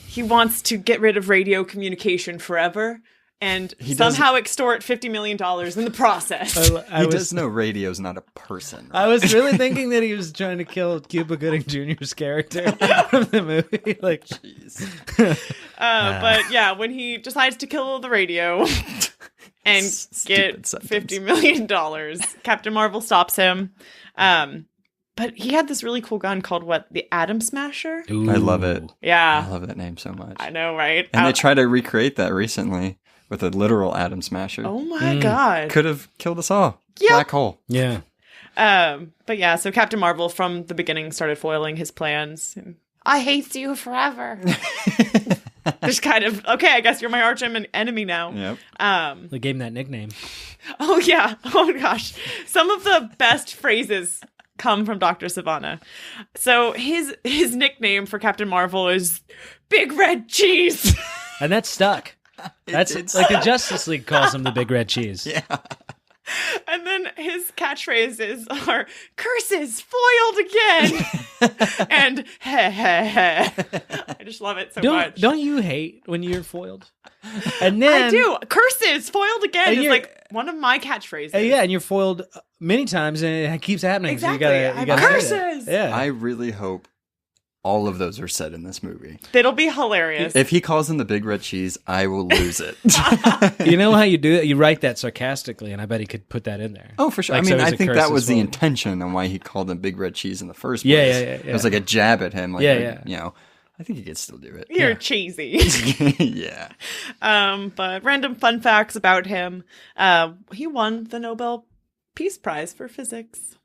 He wants to get rid of radio communication forever and somehow extort $50 million in the process. He does know radio's not a person. Right? I was really thinking that he was trying to kill Cuba Gooding Jr.'s character from the movie. Like, jeez. But yeah, when he decides to kill the radio and get $50 million, Captain Marvel stops him. But he had this really cool gun called the Atom Smasher? Ooh. I love it. Yeah. I love that name so much. I know, right? And they tried to recreate that recently with a literal Atom Smasher. Oh my God. Could have killed us all. Yep. Black hole. Yeah. But yeah, so Captain Marvel from the beginning started foiling his plans. I hate you forever. Just kind of, okay, I guess you're my arch enemy now. Yep. They gave him that nickname. Oh yeah. Oh gosh. Some of the best phrases come from Dr. Sivana. So his nickname for Captain Marvel is Big Red Cheese. And that's stuck. That's like the Justice League calls him the Big Red Cheese. Yeah. And then his catchphrases are curses foiled again and heh heh heh. I just love it so much. Don't you hate when you're foiled? And then I do. Curses foiled again is like one of my catchphrases. Yeah, and you're foiled many times, and it keeps happening. Exactly. So you gotta curses. Yeah. I really hope all of those are said in this movie. It'll be hilarious. If he calls him the Big Red Cheese, I will lose it. You know how you do it? You write that sarcastically, and I bet he could put that in there. Oh, for sure. Like, I mean, so I think that was the foiled. intention on why he called him Big Red Cheese in the first place. Yeah. It was like a jab at him. Like, you know, I think he could still do it. You're cheesy. Yeah. But random fun facts about him. He won the Nobel Peace Prize for Physics.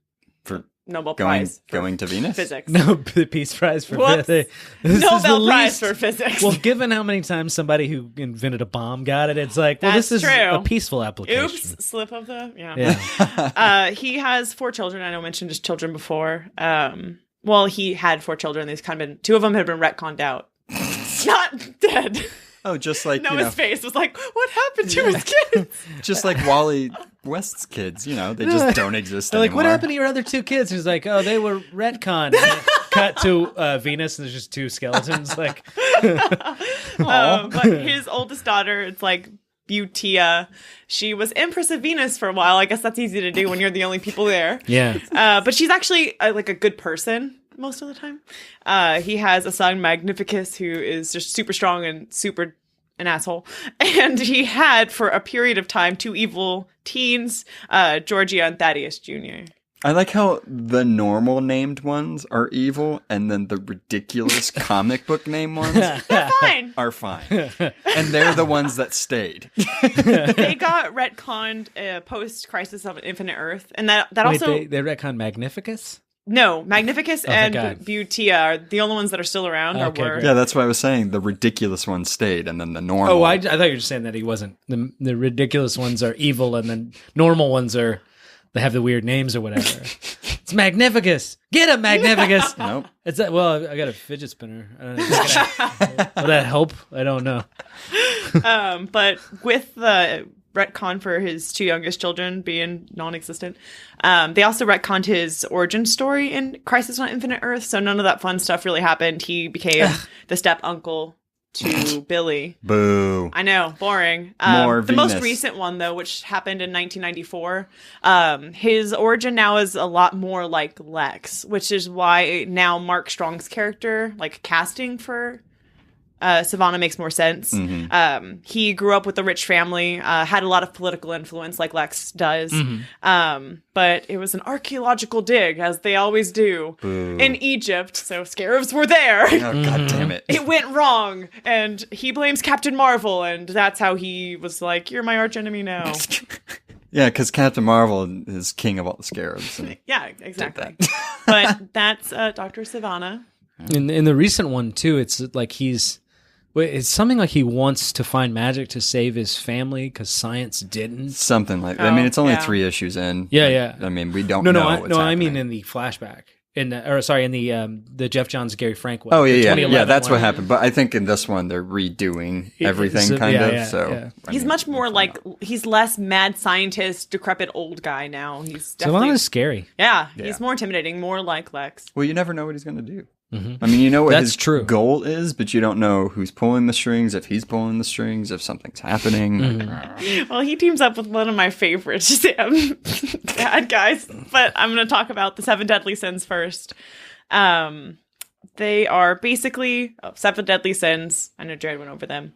For Nobel Prize. Going to Venus? Physics. No, the Peace Prize for physics. Nobel Prize for Physics. Well, given how many times somebody who invented a bomb got it, it's like, well, That's this is true. a peaceful application. Oops, slip of the... Yeah. He has 4 children. I know I mentioned his children before. Well, he had 4 children. These kind of been... 2 of them had been retconned out. Not dead. Oh, just like, Noah's face was like, what happened to his kids? Just like Wally West's kids, you know, they just don't exist anymore. Like, what happened to your other 2 kids? He's like, oh, they were retconned. Cut to Venus, and there's just 2 skeletons. Like, but his oldest daughter, it's like Butia. She was Empress of Venus for a while. I guess that's easy to do when you're the only people there. Yeah. But she's actually like a good person most of the time. He has a son, Magnificus, who is just super strong and super an asshole. And he had, for a period of time, 2 evil teens, Georgia and Thaddeus Jr. I like how the normal named ones are evil, and then the ridiculous comic book name ones Fine. are fine. And they're the ones that stayed. They got retconned post-Crisis of Infinite Earth. And that wait, also... they retconned Magnificus? No, Magnificus and God. Butia are the only ones that are still around. Okay, great. Yeah, that's what I was saying. The ridiculous ones stayed, and then the normal. Oh, I thought you were just saying that he wasn't. The ridiculous ones are evil, and then normal ones are they have the weird names or whatever. It's Magnificus. Get him, Magnificus. Nope. It's that. Well, I got a fidget spinner. I don't know. Will that help? I don't know. But with the retcon for his two youngest children being non-existent, they also retconned his origin story in Crisis on Infinite Earth, so none of that fun stuff really happened. He became the step uncle to Billy. Boo. I know, boring. More the Venus. most recent one, though, which happened in 1994, his origin now is a lot more like Lex, which is why now Mark Strong's character, like casting for Sivana, makes more sense. Mm-hmm. He grew up with a rich family, had a lot of political influence like Lex does. But it was an archaeological dig, as they always do, in Egypt. So scarabs were there. Oh, God damn it. It went wrong, and he blames Captain Marvel, and that's how he was like, "You're my archenemy now." Yeah, because Captain Marvel is king of all the scarabs. And Yeah, exactly. But that's Dr. Sivana. In the recent one too, it's like it's something like he wants to find magic to save his family because science didn't. something like that. I mean, it's only yeah. 3 issues in. Yeah, Like, yeah. I mean, we don't No, know no, what's I mean happening. in the flashback. In the Jeff Johns Gary Frank one. Oh, the yeah, 2011 that's what one. happened. But I think in this one, they're redoing everything, So- kind yeah, of. yeah, So yeah. I He's mean, much more like, he's less mad scientist, decrepit old guy now. He's So definitely, is scary. yeah, Yeah. he's more intimidating, more like Lex. Well, you never know what he's going to do. Mm-hmm. I mean, you know what That's his true. goal is, but you don't know who's pulling the strings, if he's pulling the strings, if something's happening. Mm-hmm. Well, he teams up with one of my favorite Shazam bad guys, but I'm going to talk about the 7 Deadly Sins first. They are basically 7 deadly sins. I know Jared went over them,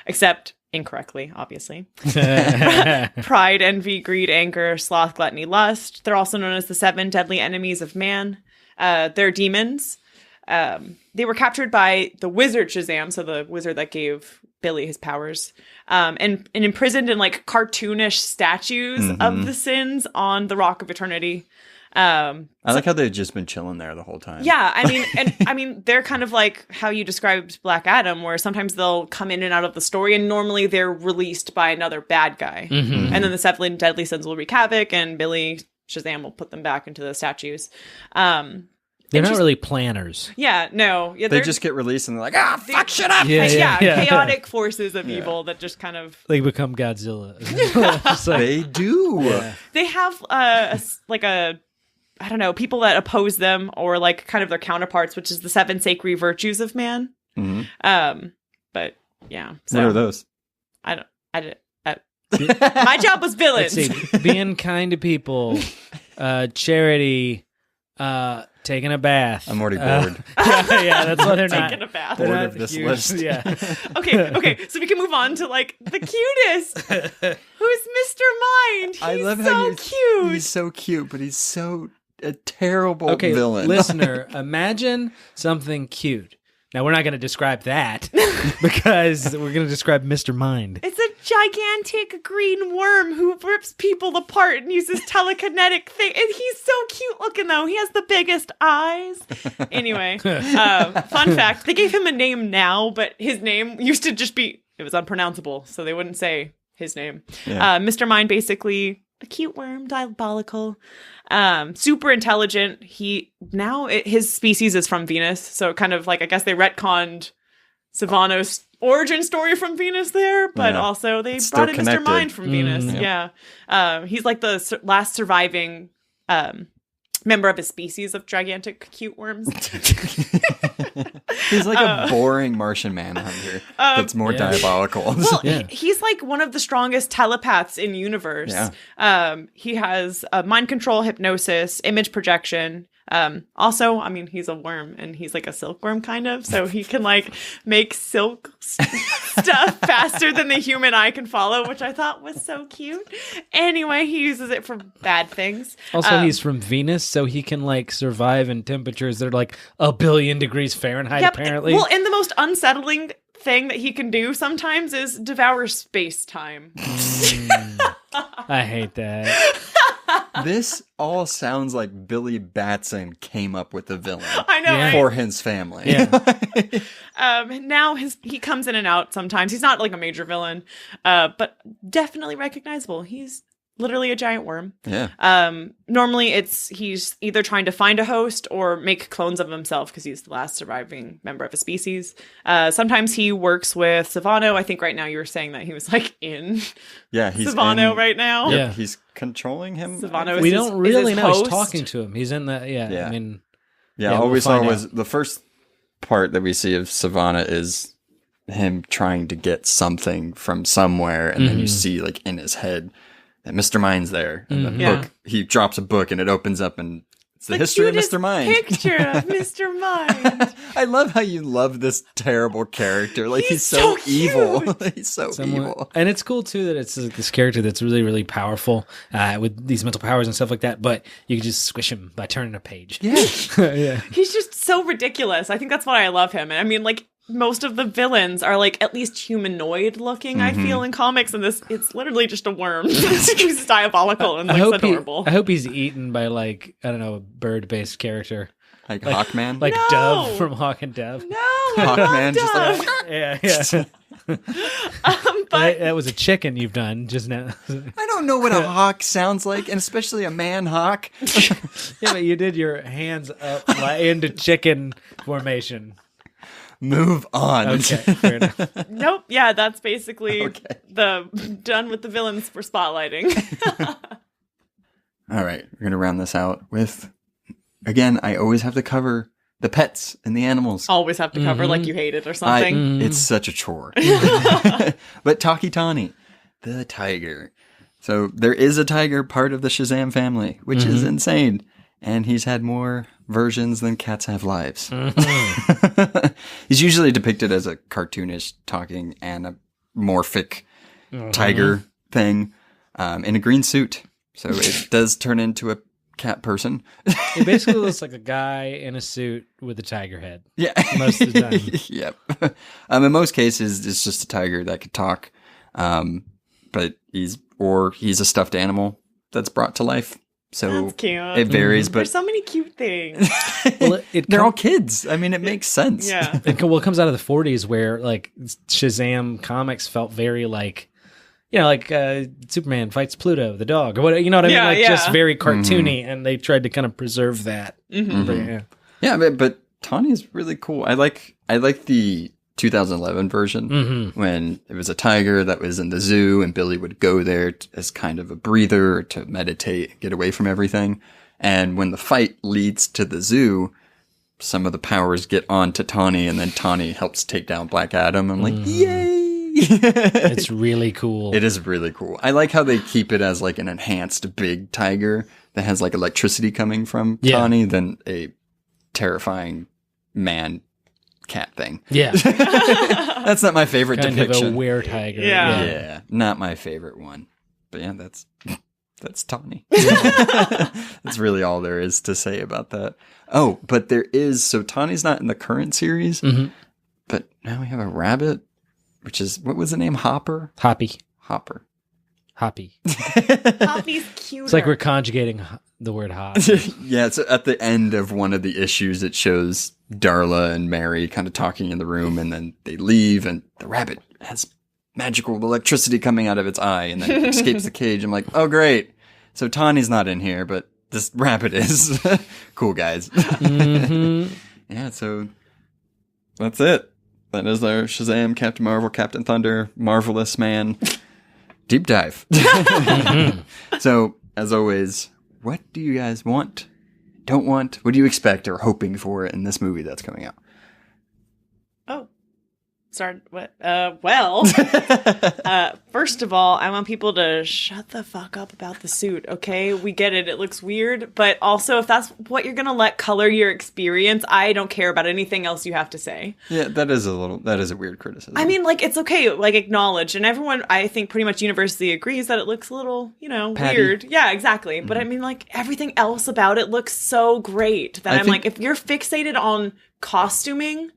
except incorrectly, obviously. Pride, envy, greed, anger, sloth, gluttony, lust. They're also known as the 7 deadly enemies of man. They're demons. They were captured by the wizard Shazam, so the wizard that gave Billy his powers, and imprisoned in like cartoonish statues of the sins on the Rock of Eternity. I like how they've just been chilling there the whole time. Yeah, I mean, they're kind of like how you described Black Adam, where sometimes they'll come in and out of the story, and normally they're released by another bad guy, and then the 7 deadly sins will wreak havoc, and Billy Shazam will put them back into the statues. They're not really planners. Yeah, no, yeah, They they're just get released and they're like, fuck shit up! Yeah. chaotic forces of evil that just kind of They become Godzilla. Just like, They do. yeah. they have I don't know, people that oppose them or like kind of their counterparts, which is the 7 sacred virtues of man. But yeah, so What are those? I did. My job was villains. Let's see. Being kind to people, charity, taking a bath. I'm already bored. Yeah, that's what they're not. Taking a bath. They're Bored not of this huge. list. Yeah. Okay, so we can move on to like the cutest. Who's Mr. Mind? He's I love so how cute. He's so cute, but he's so a terrible Okay, villain. listener, imagine something cute. Now, we're not going to describe that because we're going to describe Mr. Mind. It's a gigantic green worm who rips people apart and uses telekinetic thing. And he's so cute looking, though. He has the biggest eyes. Anyway, fun fact, they gave him a name now, but his name used to just be, it was unpronounceable, so they wouldn't say his name. Yeah. Mr. Mind, basically, a cute worm, diabolical, super intelligent. His species is from Venus, so kind of like, I guess they retconned Sivano's origin story from Venus there, but Yeah. also they It's brought in still Mr. connected. Mind from Venus. Yep. Yeah. He's like the last surviving member of a species of gigantic cute worms. He's like a boring Martian manhunter that's more Yeah. diabolical. Well, Yeah. he's like one of the strongest telepaths in universe. Yeah. He has mind control, hypnosis, image projection. Also, I mean, he's a worm and he's like a silkworm kind of, so he can like make silk stuff faster than the human eye can follow, which I thought was so cute. Anyway, he uses it for bad things. Also, he's from Venus, so he can like survive in temperatures that are like 1 billion degrees Fahrenheit, Yep. apparently. Well, and the most unsettling thing that he can do sometimes is devour space-time. I hate that. This all sounds like Billy Batson came up with the villain. I know, right? For his family. Yeah. Now he comes in and out sometimes. He's not like a major villain, but definitely recognizable. He's literally a giant worm. Yeah. Normally he's either trying to find a host or make clones of himself because he's the last surviving member of a species. Sometimes he works with Savano. I think right now you were saying that he was like in He's Savano right now. Yep, Yeah. he's controlling him. Savano We don't really know. host. He's talking to him. He's in the, I mean. All we saw find was out. the first part that we see of Savannah is him trying to get something from somewhere, and then you see like in his head that Mr. Mind's there, and the book, he drops a book and it opens up and it's the history of Mr. Mind. Picture of Mr. Mind. I love how you love this terrible character. Like he's so evil. He's so evil. And it's cool too that it's this character that's really, really powerful with these mental powers and stuff like that. But you can just squish him by turning a page. Yeah. Yeah. He's just so ridiculous. I think that's why I love him. And I mean, like, most of the villains are like at least humanoid looking, I feel, in comics, and it's literally just a worm. He's diabolical and looks adorable. I hope he's eaten by like, I don't know, a bird-based character. Like Hawkman? Like No! Dove from Hawk and Dove. No, Hawkman just like Yeah. but That was a chicken you've done just now. I don't know what a hawk sounds like, and especially a man hawk. Yeah, but you did your hands up into chicken formation. Move on. Okay, fair enough. nope. Yeah, that's basically Okay. the done with the villains for spotlighting. All right, we're going to round this out with, again, I always have to cover the pets and the animals. Always have to cover like you hate it or something. It's such a chore. But Taki Tani, the tiger. So there is a tiger part of the Shazam family, which is insane. And he's had more versions than cats have lives. He's usually depicted as a cartoonish talking anamorphic tiger thing in a green suit. So it does turn into a cat person. It basically looks like a guy in a suit with a tiger head. Yeah. Most of the time. Yep. In most cases, it's just a tiger that could talk. But he's a stuffed animal that's brought to life. So That's cute. it varies, There's but so many cute things. Well, they're all kids. I mean, it makes sense. Yeah. It comes out of the 40s where like Shazam comics felt very like, you know, like Superman fights Pluto, the dog, or what, you know what I mean? Yeah, Like yeah. just very cartoony, and they tried to kind of preserve that. Yeah, but Tawny's really cool. I like the 2011 version when it was a tiger that was in the zoo and Billy would go there as kind of a breather to meditate, get away from everything. And when the fight leads to the zoo, some of the powers get on to Tawny and then Tawny helps take down Black Adam. I'm like, yay! It's really cool. It is really cool. I like how they keep it as like an enhanced big tiger that has like electricity coming from Tawny than a terrifying man cat thing. Yeah. That's not my favorite Kind depiction. of a were tiger. Yeah. Yeah, not my favorite one. But yeah, that's Tawny. That's really all there is to say about that. Oh, but so Tawny's not in the current series, but now we have a rabbit, which is, what was the name? Hopper? Hoppy. Hopper. Hoppy. Poppy's cuter. It's like we're conjugating the word hop. Yeah, it's at the end of one of the issues. It shows Darla and Mary kind of talking in the room, and then they leave, and the rabbit has magical electricity coming out of its eye, and then it escapes the cage. I'm like, oh, great. So Tawny's not in here, but this rabbit is. Cool, guys. Yeah, so that's it. That is our Shazam, Captain Marvel, Captain Thunder, Marvelous Man deep dive. So, as always, what do you guys want, don't want? What do you expect or hoping for in this movie that's coming out? Oh. Sorry, what? First of all, I want people to shut the fuck up about the suit, okay? We get it. It looks weird. But also, if that's what you're going to let color your experience, I don't care about anything else you have to say. Yeah, that is a weird criticism. I mean, like, it's okay. Like, acknowledge. And everyone, I think, pretty much universally agrees that it looks a little, Patty. weird. Yeah, exactly. But I mean, like, everything else about it looks so great that I'm like, if you're fixated on costuming...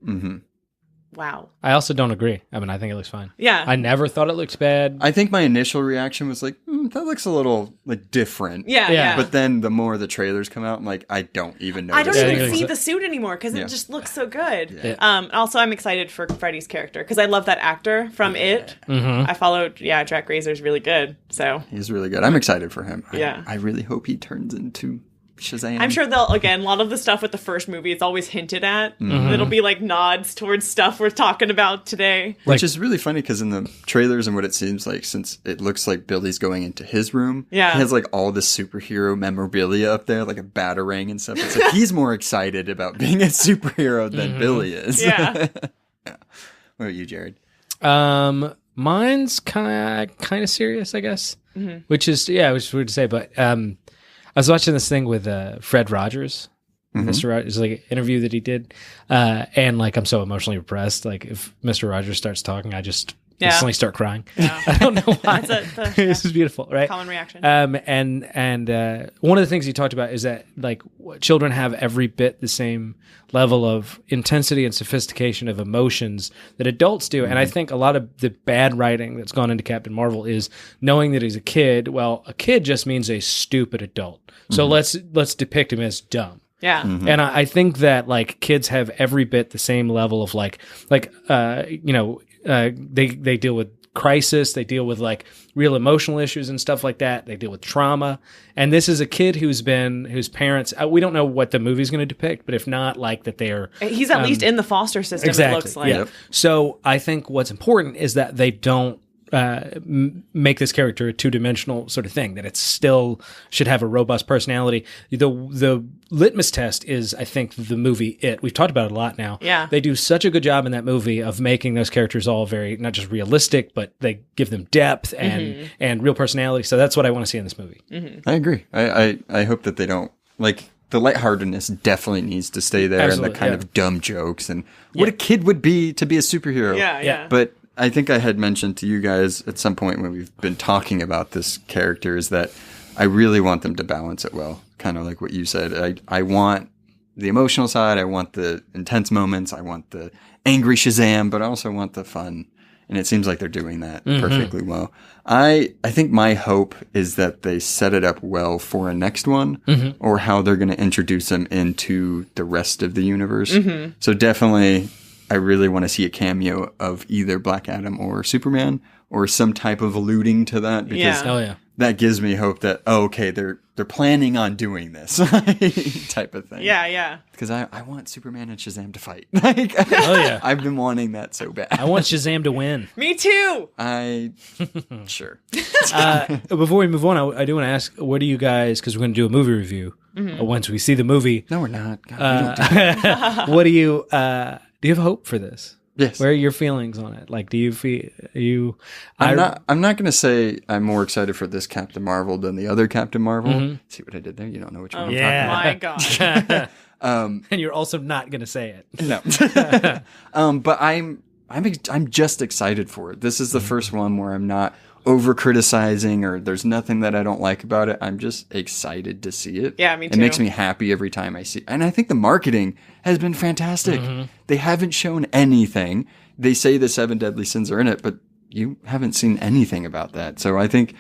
Wow. I also don't agree. I mean, I think it looks fine. Yeah. I never thought it looks bad. I think my initial reaction was like, that looks a little like different. Yeah. But then the more the trailers come out, I'm like, I don't even know. I don't even see the suit anymore because it just looks so good. Yeah. Also, I'm excited for Freddy's character because I love that actor from It. I followed, Jack Razor's really good. So he's really good. I'm excited for him. Yeah. I really hope he turns into Shazam. I'm sure they'll, again, a lot of the stuff with the first movie, it's always hinted at. It'll be like nods towards stuff we're talking about today. Which is really funny because in the trailers and what it seems like, since it looks like Billy's going into his room, he has like all the superhero memorabilia up there, like a batarang and stuff. It's like he's more excited about being a superhero than Billy is. Yeah. What about you, Jared? Mine's kind of serious, I guess. Which is weird to say, but I was watching this thing with Fred Rogers, Mr. Rogers, like an interview that he did, and like I'm so emotionally repressed. Like if Mr. Rogers starts talking, I just instantly start crying. Yeah. I don't know why. This is beautiful, right? Common reaction. And one of the things he talked about is that like children have every bit the same level of intensity and sophistication of emotions that adults do. And I think a lot of the bad writing that's gone into Captain Marvel is knowing that he's a kid. Well, a kid just means a stupid adult. So let's depict him as dumb. Yeah. And I think that like kids have every bit the same level of they deal with crisis, they deal with like real emotional issues and stuff like that. They deal with trauma. And this is a kid whose parents, we don't know what the movie's going to depict, but if not, like that they're... He's at least in the foster system, exactly, it looks like. Yeah. So I think what's important is that they don't make this character a two-dimensional sort of thing, that it still should have a robust personality. The litmus test is, I think, the movie It. We've talked about it a lot now. Yeah. They do such a good job in that movie of making those characters all very, not just realistic, but they give them depth and real personality. So that's what I want to see in this movie. I agree. I hope that they don't, like, the lightheartedness definitely needs to stay there. Absolutely, and the kind of dumb jokes and what a kid would be to be a superhero. Yeah. But I think I had mentioned to you guys at some point when we've been talking about this character is that I really want them to balance it well. Kind of like what you said. I want the emotional side. I want the intense moments. I want the angry Shazam, but I also want the fun. And it seems like they're doing that perfectly well. I think my hope is that they set it up well for a next one or how they're going to introduce them into the rest of the universe. So definitely... I really want to see a cameo of either Black Adam or Superman or some type of alluding to that because that gives me hope that, they're planning on doing this type of thing. Yeah. Because I want Superman and Shazam to fight. I've been wanting that so bad. I want Shazam to win. Me too. Sure. Before we move on, I do want to ask, what do you guys, because we're going to do a movie review once we see the movie. No, we're not. God, we don't do that. What do you... do you have hope for this? Yes. Where are your feelings on it? Like, do you feel I'm not going to say I'm more excited for this Captain Marvel than the other Captain Marvel. See what I did there? You don't know which one I'm talking about. My God. And you're also not going to say it. No. But I'm just excited for it. This is the first one where I'm not over criticizing or there's nothing that I don't like about it. I'm just excited to see it. Yeah, me too. It makes me happy every time I see it. And I think the marketing has been fantastic. They haven't shown anything. They say the 7 deadly sins are in it, but you haven't seen anything about that. So I think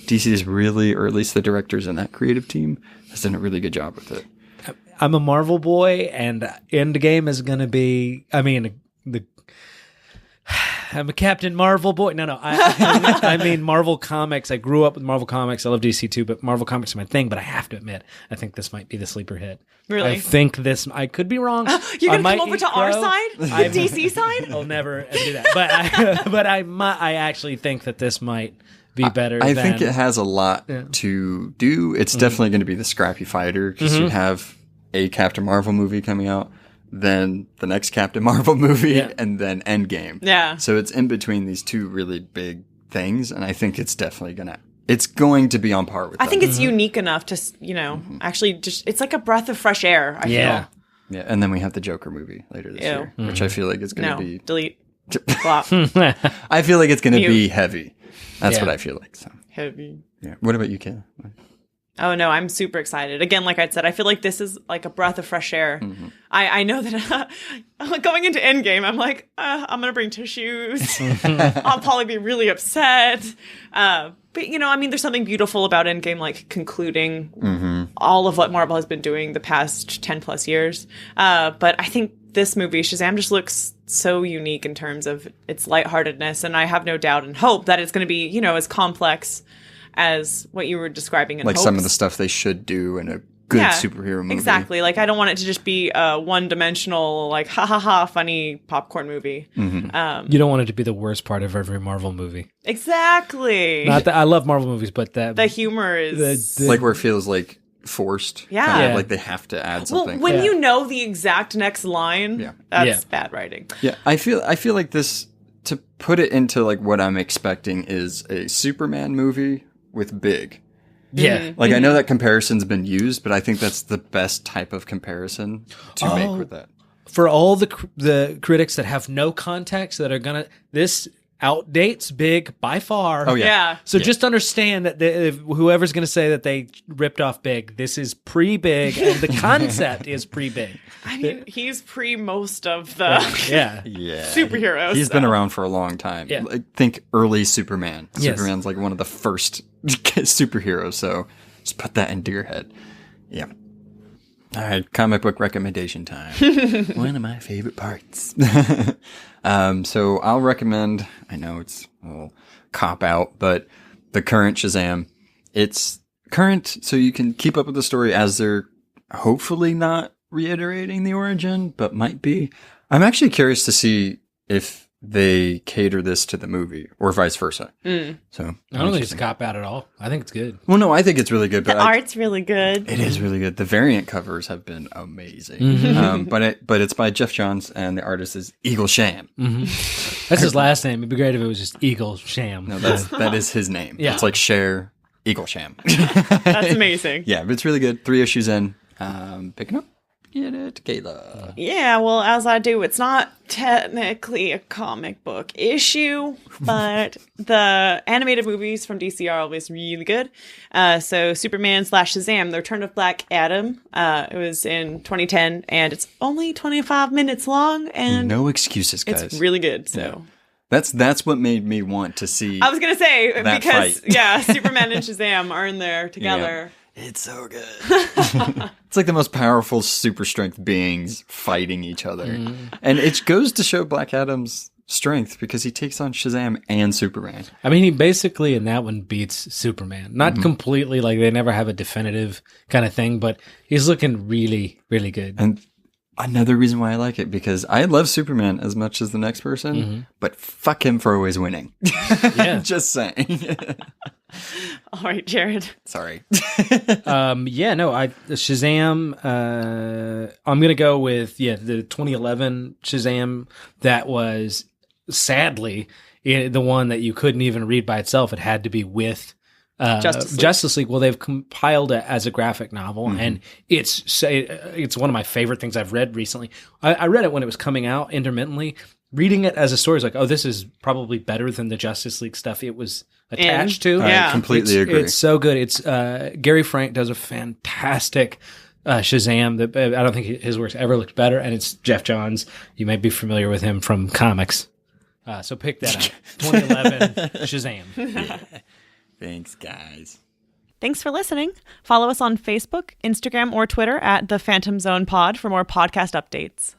DC is really, or at least the directors in that creative team, has done a really good job with it. I'm a Marvel boy, and Endgame is going to be, I'm a Captain Marvel boy. No. I mean Marvel Comics. I grew up with Marvel Comics. I love DC too, but Marvel Comics are my thing. But I have to admit, I think this might be the sleeper hit. Really? I think this... I could be wrong. You're going to come over to our side? The DC side? I'll never do that. But I actually think that this might be better I think it has a lot to do. It's definitely going to be the scrappy fighter because you have a Captain Marvel movie coming out, then the next Captain Marvel movie, and then Endgame. Yeah. So it's in between these two really big things, and I think it's definitely it's going to be on par with I think it's unique enough to, actually just, it's like a breath of fresh air, I feel. Yeah, and then we have the Joker movie later this year, which I feel like is going to be... delete. Flop. I feel like it's going to be heavy. That's what I feel like. So. Heavy. Yeah. What about you, Kayla? Oh, no, I'm super excited. Again, like I said, I feel like this is like a breath of fresh air. I know that going into Endgame, I'm like, I'm going to bring tissues. I'll probably be really upset. But But, I mean, there's something beautiful about Endgame, like, concluding all of what Marvel has been doing the past 10 plus years. But I think this movie, Shazam, just looks so unique in terms of its lightheartedness. And I have no doubt and hope that it's going to be, as complex as what you were describing in like Hopes. some of the stuff they should do in a good superhero movie. Exactly. Like, I don't want it to just be a one-dimensional, like, ha-ha-ha, funny popcorn movie. You don't want it to be the worst part of every Marvel movie. Exactly. Not that I love Marvel movies, but the humor is... like where it feels like forced. Yeah. Kind of like they have to add something. Well, when you know the exact next line, that's bad writing. Yeah, I feel like this, to put it into like what I'm expecting, is a Superman movie with big. Yeah. Like, I know that comparison's been used, but I think that's the best type of comparison to make with that. For all the critics that have no context that are gonna, this outdates Big by far. Oh yeah. So just understand that whoever's gonna say that they ripped off Big, this is pre-Big, and the concept is pre-Big. I mean, he's pre most of the superheroes. He's been around for a long time. Yeah. Like, think early Superman. Yes. Superman's like one of the first superheroes, so just put that into your head. Yeah. All right, comic book recommendation time. One of my favorite parts. So I'll recommend, I know it's a little cop-out, but the current Shazam. It's current, so you can keep up with the story as they're hopefully not reiterating the origin, but might be. I'm actually curious to see if they cater this to the movie or vice versa. So I don't think it's a cop out at all. I think it's good. Well, no, I think it's really good. But the art's really good. It is really good. The variant covers have been amazing. But it's by Jeff Johns, and the artist is Eagle Sham. That's his last name. It'd be great if it was just Eagle Sham. No, that is his name. Yeah. It's like Cher, Eagle Sham. That's amazing. Yeah, but it's really good. 3 issues in. Picking up. Get it, Kayla. Yeah, well, as I do, it's not technically a comic book issue, but the animated movies from DC are always really good. So Superman / Shazam, The Return of Black Adam, it was in 2010, and it's only 25 minutes long, and no excuses, guys. it's really good. So that's what made me want to see. I was gonna say, that because fight. Superman and Shazam are in there together. Yeah. It's so good. It's like the most powerful super strength beings fighting each other. And it goes to show Black Adam's strength because he takes on Shazam and Superman. I mean, he basically in that one beats Superman. Not completely, like they never have a definitive kind of thing, but he's looking really, really good. And another reason why I like it, because I love Superman as much as the next person, but fuck him for always winning. Yeah. Just saying. All right, Jared. Sorry. Shazam, I'm going to go with, the 2011 Shazam that was sadly the one that you couldn't even read by itself. It had to be with Justice League. Well, they've compiled it as a graphic novel, and it's one of my favorite things I've read recently. I read it when it was coming out intermittently. Reading it as a story is like, oh, this is probably better than the Justice League stuff it was attached to. I completely agree. It's so good. It's Gary Frank does a fantastic Shazam. I don't think his work's ever looked better, and it's Jeff Johns. You may be familiar with him from comics. So pick that up. 2011 Shazam. Thanks, guys. Thanks for listening. Follow us on Facebook, Instagram, or Twitter at the Fantom Zone Pod for more podcast updates.